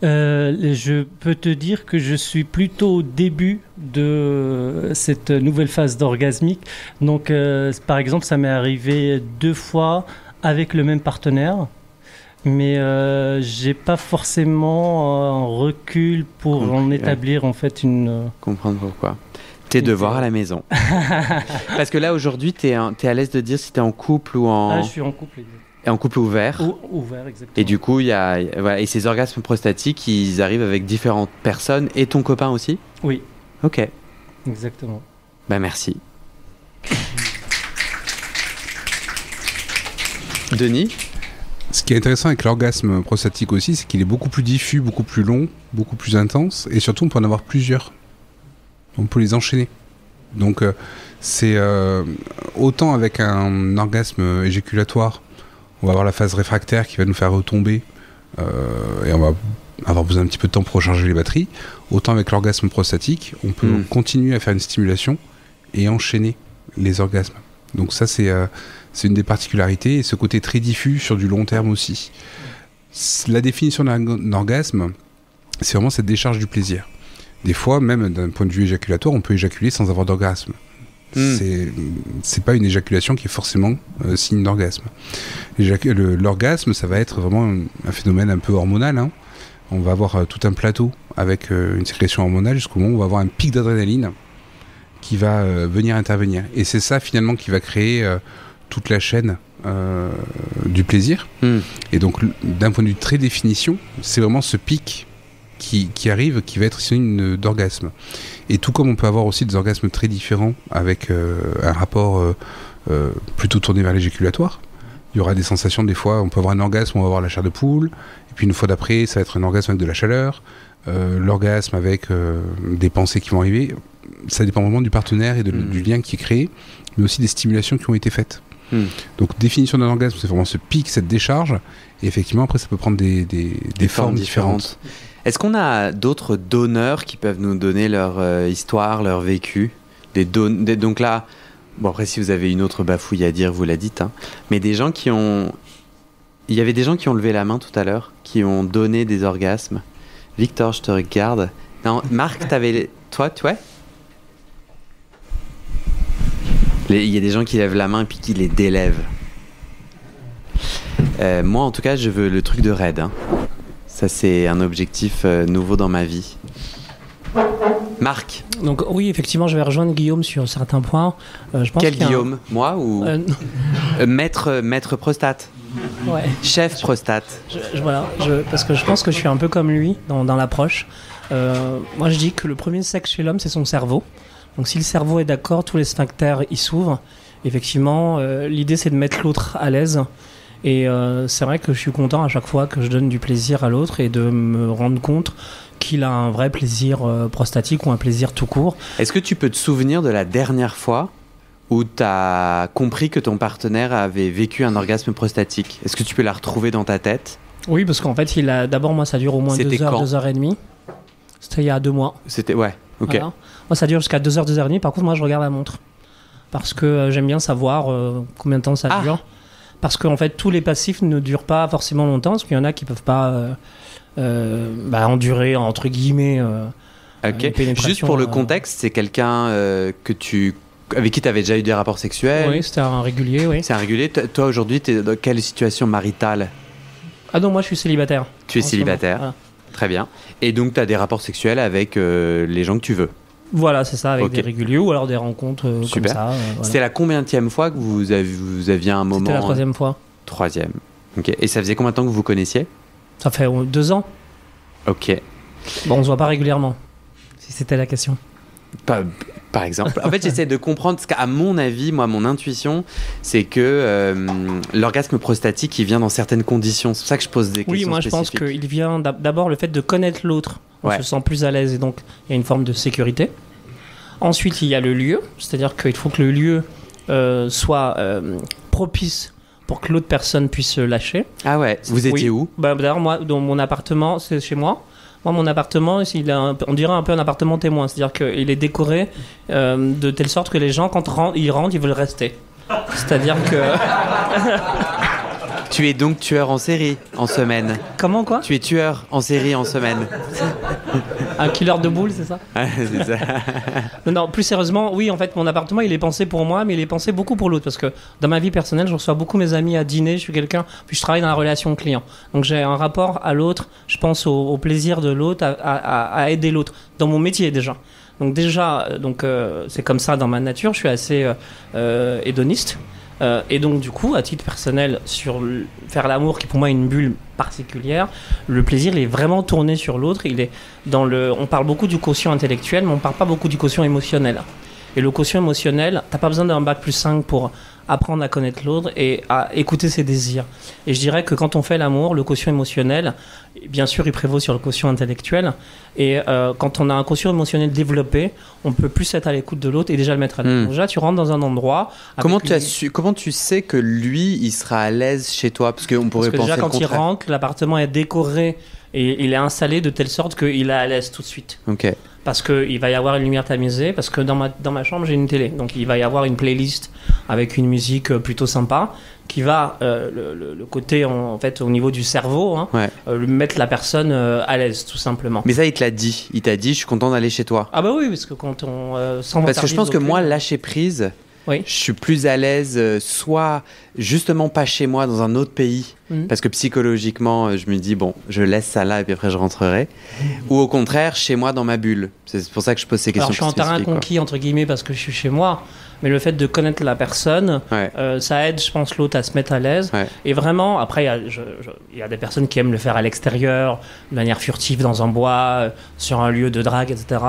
Je peux te dire que je suis plutôt au début de cette nouvelle phase d'orgasmique. Donc, par exemple, ça m'est arrivé 2 fois avec le même partenaire. Mais j'ai pas forcément un recul pour en établir en fait une... Comprendre pourquoi. Tes devoirs à la maison. Parce que là, aujourd'hui, t'es à l'aise de dire si t'es en couple ou en... je suis en couple. Et en couple ouvert. Ouvert, exactement. Et du coup, et ces orgasmes prostatiques, ils arrivent avec différentes personnes. Et ton copain aussi? Oui. Ok. Exactement. Merci. Denis? Ce qui est intéressant avec l'orgasme prostatique aussi, c'est qu'il est beaucoup plus diffus, beaucoup plus long, beaucoup plus intense. Et surtout, on peut en avoir plusieurs. On peut les enchaîner. Donc c'est autant avec un orgasme éjaculatoire, on va avoir la phase réfractaire qui va nous faire retomber et on va avoir besoin d'un petit peu de temps pour recharger les batteries, autant avec l'orgasme prostatique, on peut continuer à faire une stimulation et enchaîner les orgasmes. Donc ça c'est une des particularités, et ce côté très diffus sur du long terme aussi. La définition d'un orgasme, c'est vraiment cette décharge du plaisir. Des fois, même d'un point de vue éjaculatoire, on peut éjaculer sans avoir d'orgasme. C'est pas une éjaculation qui est forcément signe d'orgasme. L'orgasme, ça va être vraiment un phénomène un peu hormonal, hein. On va avoir tout un plateau avec une sécrétion hormonale jusqu'au moment où on va avoir un pic d'adrénaline qui va venir intervenir. Et c'est ça finalement qui va créer toute la chaîne du plaisir. Et donc d'un point de vue très définition, c'est vraiment ce pic qui arrive, qui va être synonyme d'orgasme. Et tout comme on peut avoir aussi des orgasmes très différents avec un rapport plutôt tourné vers l'éjaculatoire. Il y aura des sensations, des fois on peut avoir un orgasme, on va avoir la chair de poule, et puis une fois d'après ça va être un orgasme avec de la chaleur, l'orgasme avec des pensées qui vont arriver. Ça dépend vraiment du partenaire et du lien qui est créé, mais aussi des stimulations qui ont été faites. Donc définition d'un orgasme, c'est vraiment ce pic, cette décharge, et effectivement après ça peut prendre des formes différentes. Est-ce qu'on a d'autres donneurs qui peuvent nous donner leur histoire, leur vécu, donc là, bon après si vous avez une autre bafouille à dire, vous la dites, hein, mais des gens qui ont... Il y avait des gens qui ont levé la main tout à l'heure, qui ont donné des orgasmes. Victor, je te regarde. Non, Marc, t'avais... Toi, tu vois ? Il y a des gens qui lèvent la main et puis qui les délèvent. Moi, en tout cas, je veux le truc de raid. Hein. Ça, c'est un objectif nouveau dans ma vie. Marc. Donc oui, effectivement, je vais rejoindre Guillaume sur certains points. Je pense Quel Guillaume ? Moi ou maître prostate ? Ouais. Chef prostate. Parce que je pense que je suis un peu comme lui dans l'approche. Moi, je dis que le premier sexe chez l'homme, c'est son cerveau. Donc si le cerveau est d'accord, tous les sphincters ils s'ouvrent. Effectivement, l'idée c'est de mettre l'autre à l'aise. Et c'est vrai que je suis content à chaque fois que je donne du plaisir à l'autre et de me rendre compte qu'il a un vrai plaisir prostatique ou un plaisir tout court. Est-ce que tu peux te souvenir de la dernière fois où tu as compris que ton partenaire avait vécu un orgasme prostatique ? Est-ce que tu peux la retrouver dans ta tête ? Oui, parce qu'en fait, d'abord moi ça dure au moins 2 heures, 2 heures et demie. C'était il y a 2 mois. C'était, ouais, ok. Voilà. Moi ça dure jusqu'à 2 heures, 2 heures et demie. Par contre, moi je regarde la montre. Parce que j'aime bien savoir combien de temps ça dure. Parce qu'en fait, tous les passifs ne durent pas forcément longtemps, parce qu'il y en a qui ne peuvent pas endurer, entre guillemets, okay. Une pénétration. Juste pour le contexte, c'est quelqu'un avec qui tu avais déjà eu des rapports sexuels ? Oui, c'était un régulier, oui. C'est un régulier. Toi, aujourd'hui, tu es dans quelle situation maritale ? Ah non, moi, je suis célibataire. Tu es célibataire, voilà. Très bien. Et donc, tu as des rapports sexuels avec les gens que tu veux ? Voilà, c'est ça, avec des réguliers ou alors des rencontres comme ça. Voilà. C'était la combienième fois que vous aviez un moment ? C'était la 3e fois. 3e. Ok. Et ça faisait combien de temps que vous vous connaissiez ? Ça fait 2 ans. Ok. Bon, on se voit pas régulièrement, si c'était la question. Par exemple. En fait, j'essaie de comprendre, parce qu'à mon avis, moi, mon intuition, c'est que l'orgasme prostatique, il vient dans certaines conditions. C'est pour ça que je pose des questions spécifiques. Oui, moi, je pense qu'il vient d'abord le fait de connaître l'autre. On se sent plus à l'aise et donc il y a une forme de sécurité. Ensuite, il y a le lieu, c'est-à-dire qu'il faut que le lieu soit propice pour que l'autre personne puisse se lâcher. Ah ouais, vous étiez où ? D'ailleurs, moi, dans mon appartement, c'est chez moi. Moi, mon appartement, on dirait un peu un appartement témoin, c'est-à-dire qu'il est décoré de telle sorte que les gens, quand ils rentrent, ils veulent rester. C'est-à-dire que... Tu es donc tueur en série en semaine. Comment, quoi ? Tu es tueur en série en semaine. Un killer de boules, c'est ça ? C'est ça. Non, plus sérieusement, oui, en fait, mon appartement, il est pensé pour moi, mais il est pensé beaucoup pour l'autre. Parce que dans ma vie personnelle, je reçois beaucoup mes amis à dîner, je suis quelqu'un, puis je travaille dans la relation client. Donc j'ai un rapport à l'autre, je pense au plaisir de l'autre, à aider l'autre, dans mon métier déjà. Donc déjà, c'est comme ça dans ma nature, je suis assez hédoniste. Et donc du coup, à titre personnel, sur faire l'amour, qui pour moi est une bulle particulière, le plaisir il est vraiment tourné sur l'autre. Il est on parle beaucoup du quotient intellectuel, mais on parle pas beaucoup du quotient émotionnel. Et le quotient émotionnel, t'as pas besoin d'un bac plus 5 pour apprendre à connaître l'autre et à écouter ses désirs. Et je dirais que quand on fait l'amour, le quotient émotionnel, bien sûr, il prévaut sur le quotient intellectuel. Et quand on a un quotient émotionnel développé, on peut plus être à l'écoute de l'autre et déjà le mettre à l'aise. Donc déjà, tu rentres dans un endroit... Comment tu sais que lui, il sera à l'aise chez toi? Parce qu'on pourrait penser déjà, le quand il contraire. rentre, l'appartement est décoré et il est installé de telle sorte qu'il est à l'aise tout de suite. Ok. Parce qu'il va y avoir une lumière tamisée, parce que dans ma chambre, j'ai une télé. Donc il va y avoir une playlist avec une musique plutôt sympa qui va, le côté en fait au niveau du cerveau, mettre la personne à l'aise tout simplement. Mais ça, il te l'a dit. Il t'a dit, je suis content d'aller chez toi. Ah bah oui, parce que quand on... parce que je pense que moi, lâcher prise... Oui. Je suis plus à l'aise, soit justement pas chez moi, dans un autre pays, parce que psychologiquement, je me dis, bon, je laisse ça là et puis après je rentrerai. Ou au contraire, chez moi, dans ma bulle. C'est pour ça que je pose ces questions. Alors, je suis en terrain conquis, entre guillemets, parce que je suis chez moi. Mais le fait de connaître la personne, ça aide, je pense, l'autre à se mettre à l'aise. Ouais. Et vraiment, après, il y a des personnes qui aiment le faire à l'extérieur, de manière furtive, dans un bois, sur un lieu de drague, etc.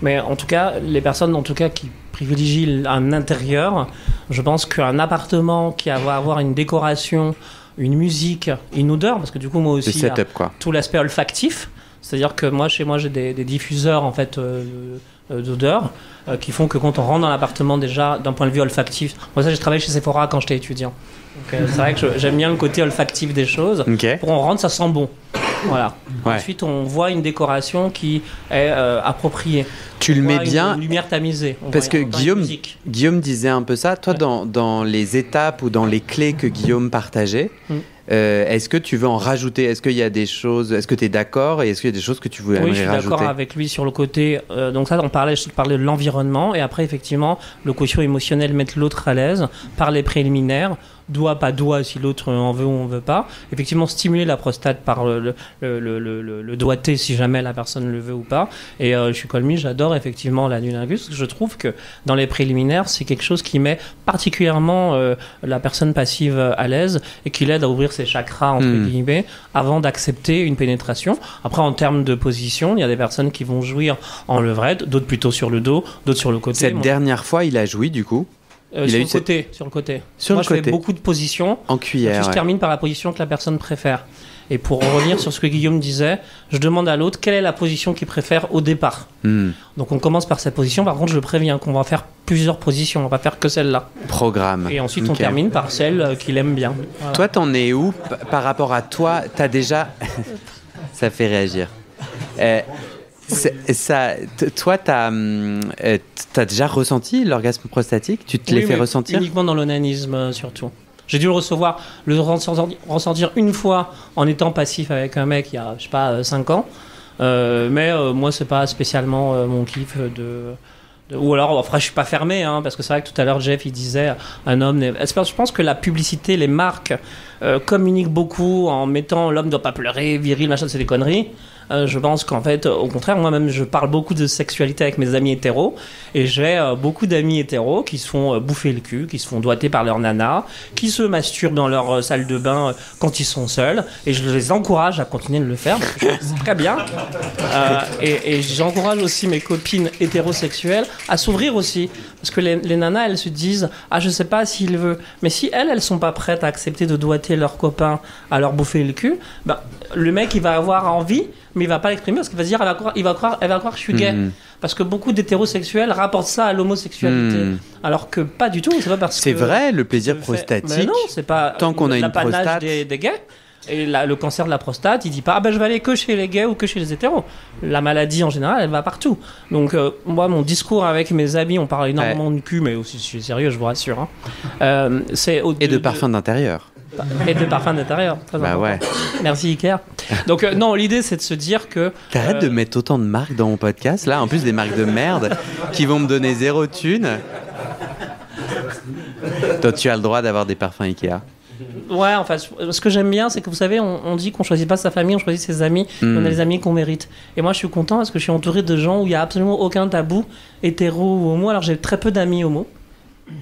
Mais en tout cas, les personnes qui privilégient un intérieur, je pense qu'un appartement qui va avoir une décoration, une musique, une odeur, parce que du coup, moi aussi, setup, tout l'aspect olfactif. C'est-à-dire que moi, chez moi, j'ai des diffuseurs, en fait, d'odeurs qui font que quand on rentre dans l'appartement, déjà d'un point de vue olfactif, moi ça j'ai travaillé chez Sephora quand j'étais étudiant, donc c'est vrai que j'aime bien le côté olfactif des choses. Pour on rentre, ça sent bon, voilà. Ensuite on voit une décoration qui est appropriée, tu le mets bien, une lumière tamisée, parce que Guillaume disait un peu ça, toi dans les étapes ou dans les clés que Guillaume partageait, est-ce que tu veux en rajouter? Est-ce qu'il y a des choses, est-ce que tu es d'accord, et est-ce qu'il y a des choses que tu voulais rajouter? Oui, je suis d'accord avec lui sur le côté. Donc ça, je parlais de l'environnement, et après effectivement, le quotient émotionnel, mettre l'autre à l'aise par les préliminaires. Doigt, pas doigt, si l'autre en veut ou on veut pas. Effectivement, stimuler la prostate par le doigté, si jamais la personne le veut ou pas. Et je suis comme lui, j'adore effectivement l'anulingus, parce que je trouve que dans les préliminaires, c'est quelque chose qui met particulièrement la personne passive à l'aise et qui l'aide à ouvrir ses chakras, entre guillemets, avant d'accepter une pénétration. Après, en termes de position, il y a des personnes qui vont jouir en levrette, d'autres plutôt sur le dos, d'autres sur le côté. Cette dernière fois, il a joui du coup? Sur le côté. Moi, je fais beaucoup de positions. En cuillère. Je termine par la position que la personne préfère. Et pour revenir sur ce que Guillaume disait, je demande à l'autre quelle est la position qu'il préfère au départ. Donc on commence par cette position. Par contre, je préviens qu'on va faire plusieurs positions. On va pas faire que celle-là. Programme. Et ensuite, on termine par celle qu'il aime bien. Voilà. Toi, t'en es où par rapport à toi? T'as déjà... Ça fait réagir. Toi, t'as déjà ressenti l'orgasme prostatique? Tu te l'as fait ressentir? Uniquement dans l'onanisme, surtout. J'ai dû le ressentir une fois en étant passif avec un mec il y a, je sais pas, 5 ans. Mais moi, c'est pas spécialement mon kiff ou alors, après, je suis pas fermé, parce que c'est vrai que tout à l'heure, Jeff, il disait un homme... Je pense que la publicité, les marques communiquent beaucoup en mettant l'homme doit pas pleurer, viril, machin, c'est des conneries. Je pense qu'en fait, au contraire, moi-même, je parle beaucoup de sexualité avec mes amis hétéros, et j'ai beaucoup d'amis hétéros qui se font bouffer le cul, qui se font doigter par leur nana, qui se masturbent dans leur salle de bain quand ils sont seuls, et je les encourage à continuer de le faire, parce que je trouve que c'est très bien. Et j'encourage aussi mes copines hétérosexuelles à s'ouvrir aussi, parce que les nanas, elles se disent « Ah, je sais pas s'il veut », mais si elles sont pas prêtes à accepter de doigter leurs copains, à leur bouffer le cul, le mec, il va avoir envie, mais il va pas l'exprimer parce qu'il va se dire elle va croire que je suis gay. Parce que beaucoup d'hétérosexuels rapportent ça à l'homosexualité. Alors que pas du tout, c'est pas parce que... C'est vrai, le plaisir prostatique. Mais non, c'est pas tant qu'on a une prostate des gays. Et le cancer de la prostate, il dit pas je vais aller que chez les gays ou que chez les hétéros. La maladie en général, elle va partout. Donc moi, mon discours avec mes amis, on parle énormément de cul, mais aussi je suis sérieux, je vous rassure. Et de parfum d'intérieur. Et de parfum d'intérieur. Ouais. Merci Iker. Donc non, l'idée c'est de se dire que... T'arrêtes de mettre autant de marques dans mon podcast, là, en plus des marques de merde qui vont me donner 0 thune. Toi, tu as le droit d'avoir des parfums Ikea. Ouais, en fait, ce que j'aime bien, c'est que vous savez, on dit qu'on choisit pas sa famille, on choisit ses amis, on a les amis qu'on mérite. Et moi, je suis content parce que je suis entouré de gens où il y a absolument aucun tabou, hétéro ou homo. Alors j'ai très peu d'amis homo.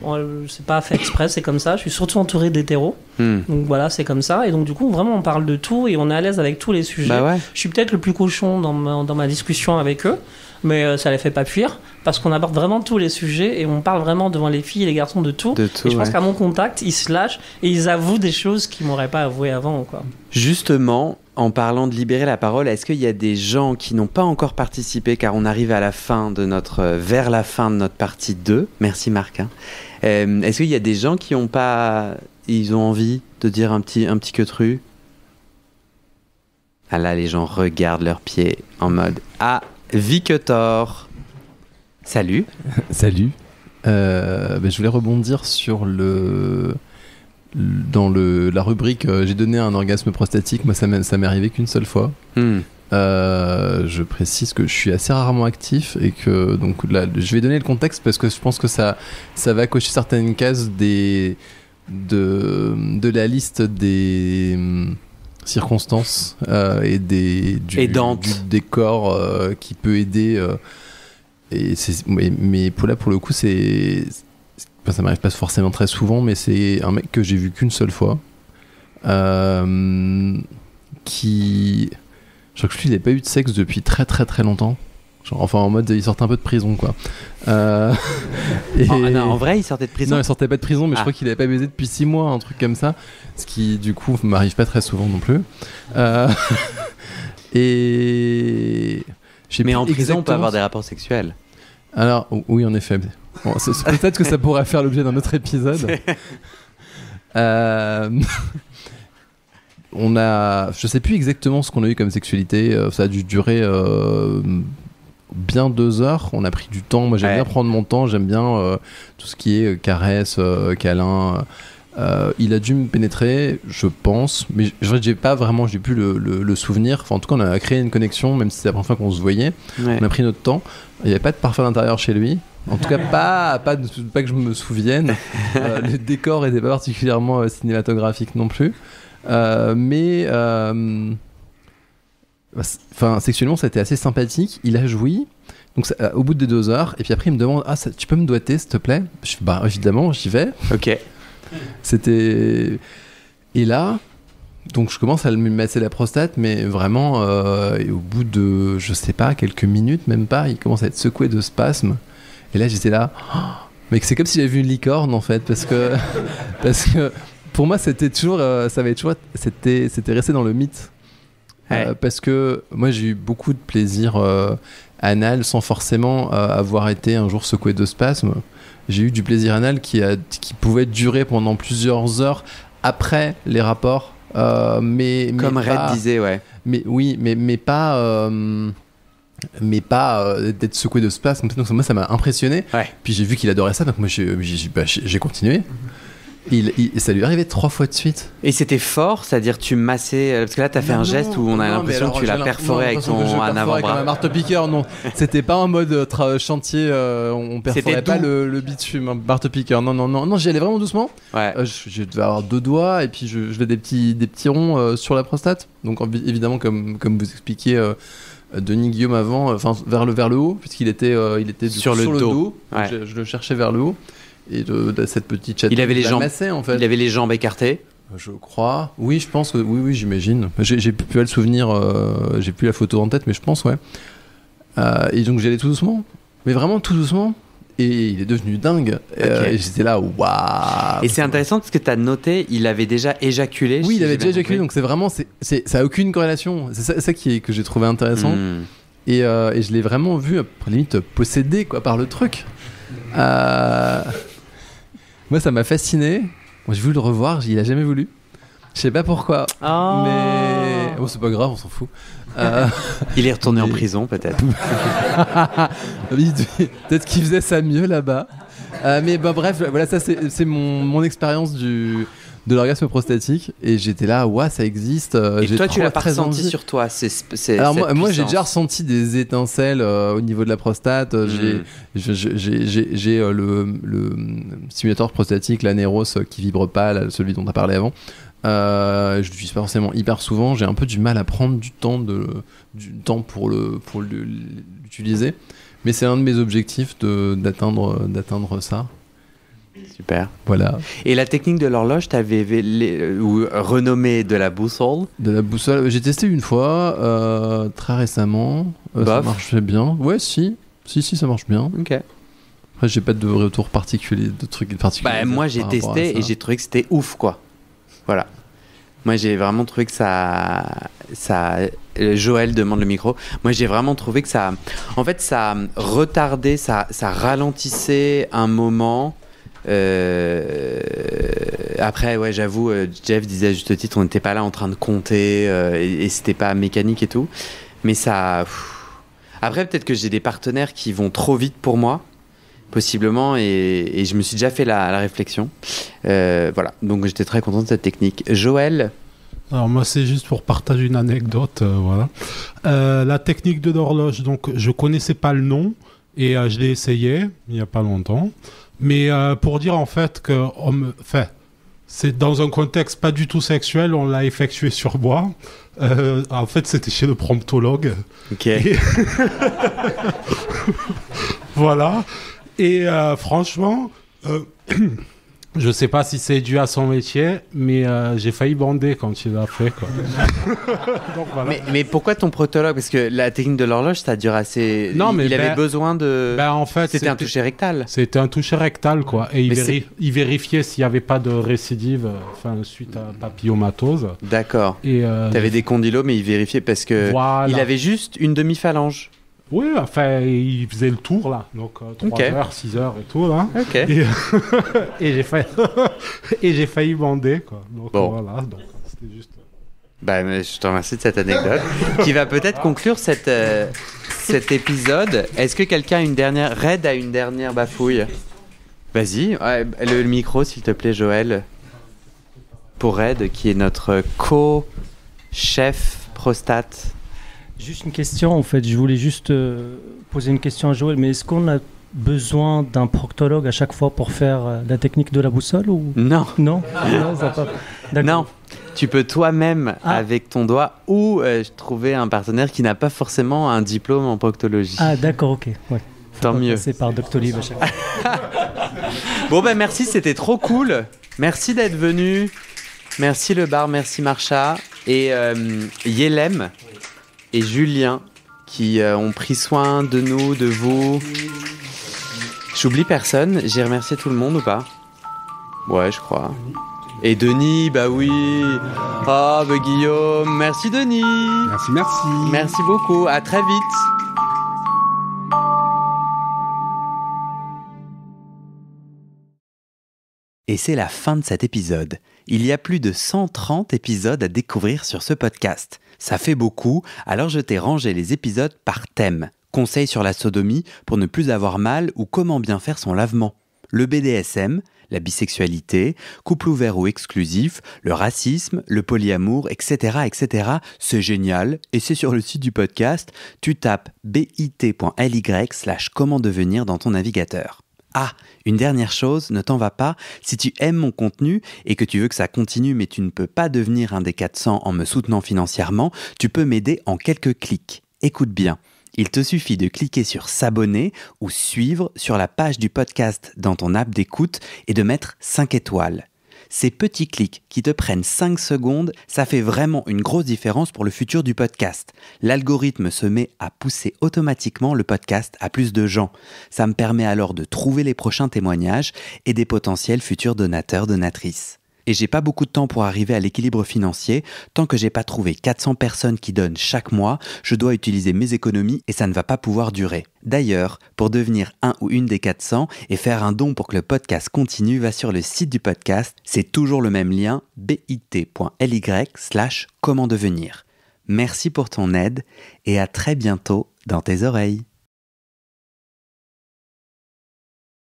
Bon, c'est pas fait exprès, c'est comme ça. Je suis surtout entouré d'hétéros. Donc voilà, c'est comme ça. Et donc du coup, vraiment, on parle de tout et on est à l'aise avec tous les sujets. Je suis peut-être le plus cochon dans ma discussion avec eux. mais ça les fait pas fuir parce qu'on aborde vraiment tous les sujets et on parle vraiment devant les filles et les garçons de tout. Et je pense qu'à mon contact, ils se lâchent et ils avouent des choses qu'ils m'auraient pas avouées avant, quoi. Justement, en parlant de libérer la parole, est-ce qu'il y a des gens qui n'ont pas encore participé, car on arrive à la fin de vers la fin de notre partie 2. Merci Marc. Est-ce qu'il y a des gens qui ont pas... Ils ont envie de dire un petit queutru? Ah là, les gens regardent leurs pieds en mode « Ah, Victor !» Salut. Salut. Je voulais rebondir sur la rubrique j'ai donné un orgasme prostatique. Moi, ça m'est arrivé qu'une seule fois. Je précise que je suis assez rarement actif et que donc là, je vais donner le contexte parce que je pense que ça va cocher certaines cases de la liste des circonstances et du décor qui peut aider. Mais pour le coup, ça m'arrive pas forcément très souvent, mais c'est un mec que j'ai vu qu'une seule fois. Qui. Je crois que lui, il n'avait pas eu de sexe depuis très très très longtemps. Genre, enfin, en mode, il sortait un peu de prison, quoi. En vrai, il sortait de prison? Non, il sortait pas de prison, mais je crois qu'il avait pas baisé depuis 6 mois, un truc comme ça. Ce qui, du coup, m'arrive pas très souvent non plus. Mais en prison, on peut avoir des rapports sexuels. Alors, oui, en effet. Bon, peut-être que ça pourrait faire l'objet d'un autre épisode. Je sais plus exactement ce qu'on a eu comme sexualité. Ça a dû durer bien 2 heures. On a pris du temps. Moi, j'aime bien prendre mon temps. J'aime bien tout ce qui est caresse, câlin. Il a dû me pénétrer, je pense, mais j'ai plus le souvenir. Enfin, en tout cas, on a créé une connexion, même si c'est la première fois qu'on se voyait. Ouais. On a pris notre temps. Il n'y avait pas de parfum à l'intérieur chez lui. En tout cas, pas que je me souvienne. Le décor n'était pas particulièrement cinématographique non plus. Sexuellement, ça a été assez sympathique. Il a joui. Donc, au bout de 2 heures, et puis après, il me demande tu peux me doigter, s'il te plaît? Je fais évidemment, j'y vais. Ok. Et là, donc je commence à lui masser la prostate, mais vraiment, et au bout de, je sais pas, quelques minutes, même pas, il commence à être secoué de spasmes. Et là, j'étais là, mais c'est comme si j'avais vu une licorne en fait, parce que pour moi, c'était resté dans le mythe. Parce que moi, j'ai eu beaucoup de plaisir anal sans forcément avoir été un jour secoué de spasmes. J'ai eu du plaisir anal qui pouvait durer pendant plusieurs heures après les rapports. Mais comme Red disait, ouais. Mais oui, mais pas d'être secoué de spasmes. Donc moi, ça m'a impressionné. Ouais. Puis j'ai vu qu'il adorait ça, donc moi j'ai continué. Ça lui est arrivé 3 fois de suite. Et c'était fort, c'est-à-dire tu massais, parce que là t'as fait un geste où on a l'impression que tu l'as perforé avec ton avant-bras. Avec un marteau-piqueur, non. C'était pas en mode chantier, on perforait pas le bitume, marteau-piqueur. Non, j'y allais vraiment doucement. Ouais. Je devais avoir 2 doigts et puis je faisais des petits ronds sur la prostate. Donc évidemment, comme vous expliquiez, Denis Guillaume avant, vers le haut, puisqu'il était sur le dos. Ouais. Je le cherchais vers le haut. Et de cette petite chatte, il avait les jambes massait, en fait. Il avait les jambes écartées. Je crois. Oui, je pense que oui, j'imagine. J'ai plus le souvenir. J'ai plus la photo en tête, mais je pense, ouais. Et donc j'allais tout doucement, mais vraiment tout doucement. Et il est devenu dingue. Okay. Et j'étais là, waouh. Et c'est intéressant parce que tu as noté, il avait déjà éjaculé. Oui, il avait déjà éjaculé, donc c'est vraiment, ça a aucune corrélation. C'est ça que j'ai trouvé intéressant. Et je l'ai vraiment vu, limite possédé quoi par le truc. Moi, ça m'a fasciné. Moi, j'ai voulu le revoir, il a jamais voulu. Je sais pas pourquoi. Mais bon, c'est pas grave, on s'en fout. Il est retourné en prison, peut-être. Peut-être qu'il faisait ça mieux là-bas. Mais bref, voilà, ça c'est mon expérience de l'orgasme prostatique. Et j'étais là, ouais, ça existe. Et toi, tu l'as pas ressenti sur toi? Alors moi, j'ai déjà ressenti des étincelles au niveau de la prostate. J'ai le stimulateur prostatique, l'Aneros, qui vibre pas, celui dont tu as parlé avant. Je l'utilise pas forcément hyper souvent. J'ai un peu du mal à prendre du temps pour l'utiliser. Mais c'est un de mes objectifs d'atteindre ça. Super. Voilà. Et la technique de l'horloge, t'avais ou renommée de la boussole? De la boussole, j'ai testé une fois, très récemment. Ça marchait bien. Ouais, si, ça marche bien. Ok. Après, j'ai pas de retour particulier, de trucs particuliers. Bah, moi, j'ai testé et j'ai trouvé que c'était ouf, quoi. Voilà. Moi, j'ai vraiment trouvé que ça... Joël demande le micro. Moi, j'ai vraiment trouvé que ça... En fait, ça retardait, ça ralentissait un moment. Après, ouais, j'avoue, Jeff disait à juste titre, on n'était pas là en train de compter et c'était pas mécanique et tout. Mais ça... Après, peut-être que j'ai des partenaires qui vont trop vite pour moi, possiblement, et je me suis déjà fait la réflexion. Voilà, donc j'étais très content de cette technique. Joël? Alors moi, c'est juste pour partager une anecdote, voilà. La technique de l'horloge, donc je connaissais pas le nom et je l'ai essayé il y a pas longtemps. Mais pour dire en fait que c'est dans un contexte pas du tout sexuel, on l'a effectué sur moi. En fait, c'était chez le promptologue. Ok. Voilà. Et franchement, je sais pas si c'est dû à son métier, mais j'ai failli bander quand il l'a fait, quoi. Donc, voilà. Mais pourquoi ton proctologue? Parce que la technique de l'horloge, ça dure assez... Non, mais il avait besoin de... en fait, c'était un toucher rectal. C'était un toucher rectal, quoi. Et il vérifiait s'il n'y avait pas de récidive suite à papillomatose. D'accord. Et t'avais des condylos, mais il vérifiait parce que il avait juste une demi-phalange. Oui, enfin, il faisait le tour, là. Donc, 3 heures, 6 heures et tout, là. Ok. Et j'ai failli bander, quoi. Donc, voilà. Donc, c'était juste... je te remercie de cette anecdote qui va peut-être conclure cet épisode. Est-ce que quelqu'un a une dernière... Red a une dernière bafouille? Vas-y, le micro, s'il te plaît, Joël. Pour Red, qui est notre co-chef prostate. Juste une question, en fait. Je voulais juste poser une question à Joël. Mais est-ce qu'on a besoin d'un proctologue à chaque fois pour faire la technique de la boussole ou... Non. Non, ça pas... Non. Tu peux toi-même, avec ton doigt, ou trouver un partenaire qui n'a pas forcément un diplôme en proctologie. Ah, d'accord, ok. Ouais. Tant mieux. C'est par Doctolib à chaque fois. Bon, merci, c'était trop cool. Merci d'être venu. Merci le bar, merci Marcha. Et Yelem et Julien qui ont pris soin de nous, de vous. J'oublie personne. J'ai remercié tout le monde ou pas? Ouais, je crois. Et Denis, bah oui. Guillaume, merci Denis. Merci. Merci beaucoup. À très vite. Et c'est la fin de cet épisode. Il y a plus de 130 épisodes à découvrir sur ce podcast. Ça fait beaucoup, alors je t'ai rangé les épisodes par thème. Conseils sur la sodomie pour ne plus avoir mal ou comment bien faire son lavement. Le BDSM, la bisexualité, couple ouvert ou exclusif, le racisme, le polyamour, etc. etc. C'est génial et c'est sur le site du podcast. Tu tapes bit.ly/comment devenir dans ton navigateur. Ah, une dernière chose, ne t'en va pas, si tu aimes mon contenu et que tu veux que ça continue mais tu ne peux pas devenir un des 400 en me soutenant financièrement, tu peux m'aider en quelques clics. Écoute bien, il te suffit de cliquer sur s'abonner ou suivre sur la page du podcast dans ton app d'écoute et de mettre 5 étoiles. Ces petits clics qui te prennent 5 secondes, ça fait vraiment une grosse différence pour le futur du podcast. L'algorithme se met à pousser automatiquement le podcast à plus de gens. Ça me permet alors de trouver les prochains témoignages et des potentiels futurs donateurs, donatrices. Et j'ai pas beaucoup de temps pour arriver à l'équilibre financier. Tant que j'ai pas trouvé 400 personnes qui donnent chaque mois, je dois utiliser mes économies et ça ne va pas pouvoir durer. D'ailleurs, pour devenir un ou une des 400 et faire un don pour que le podcast continue, va sur le site du podcast. C'est toujours le même lien, bit.ly/comment devenir. Merci pour ton aide et à très bientôt dans tes oreilles.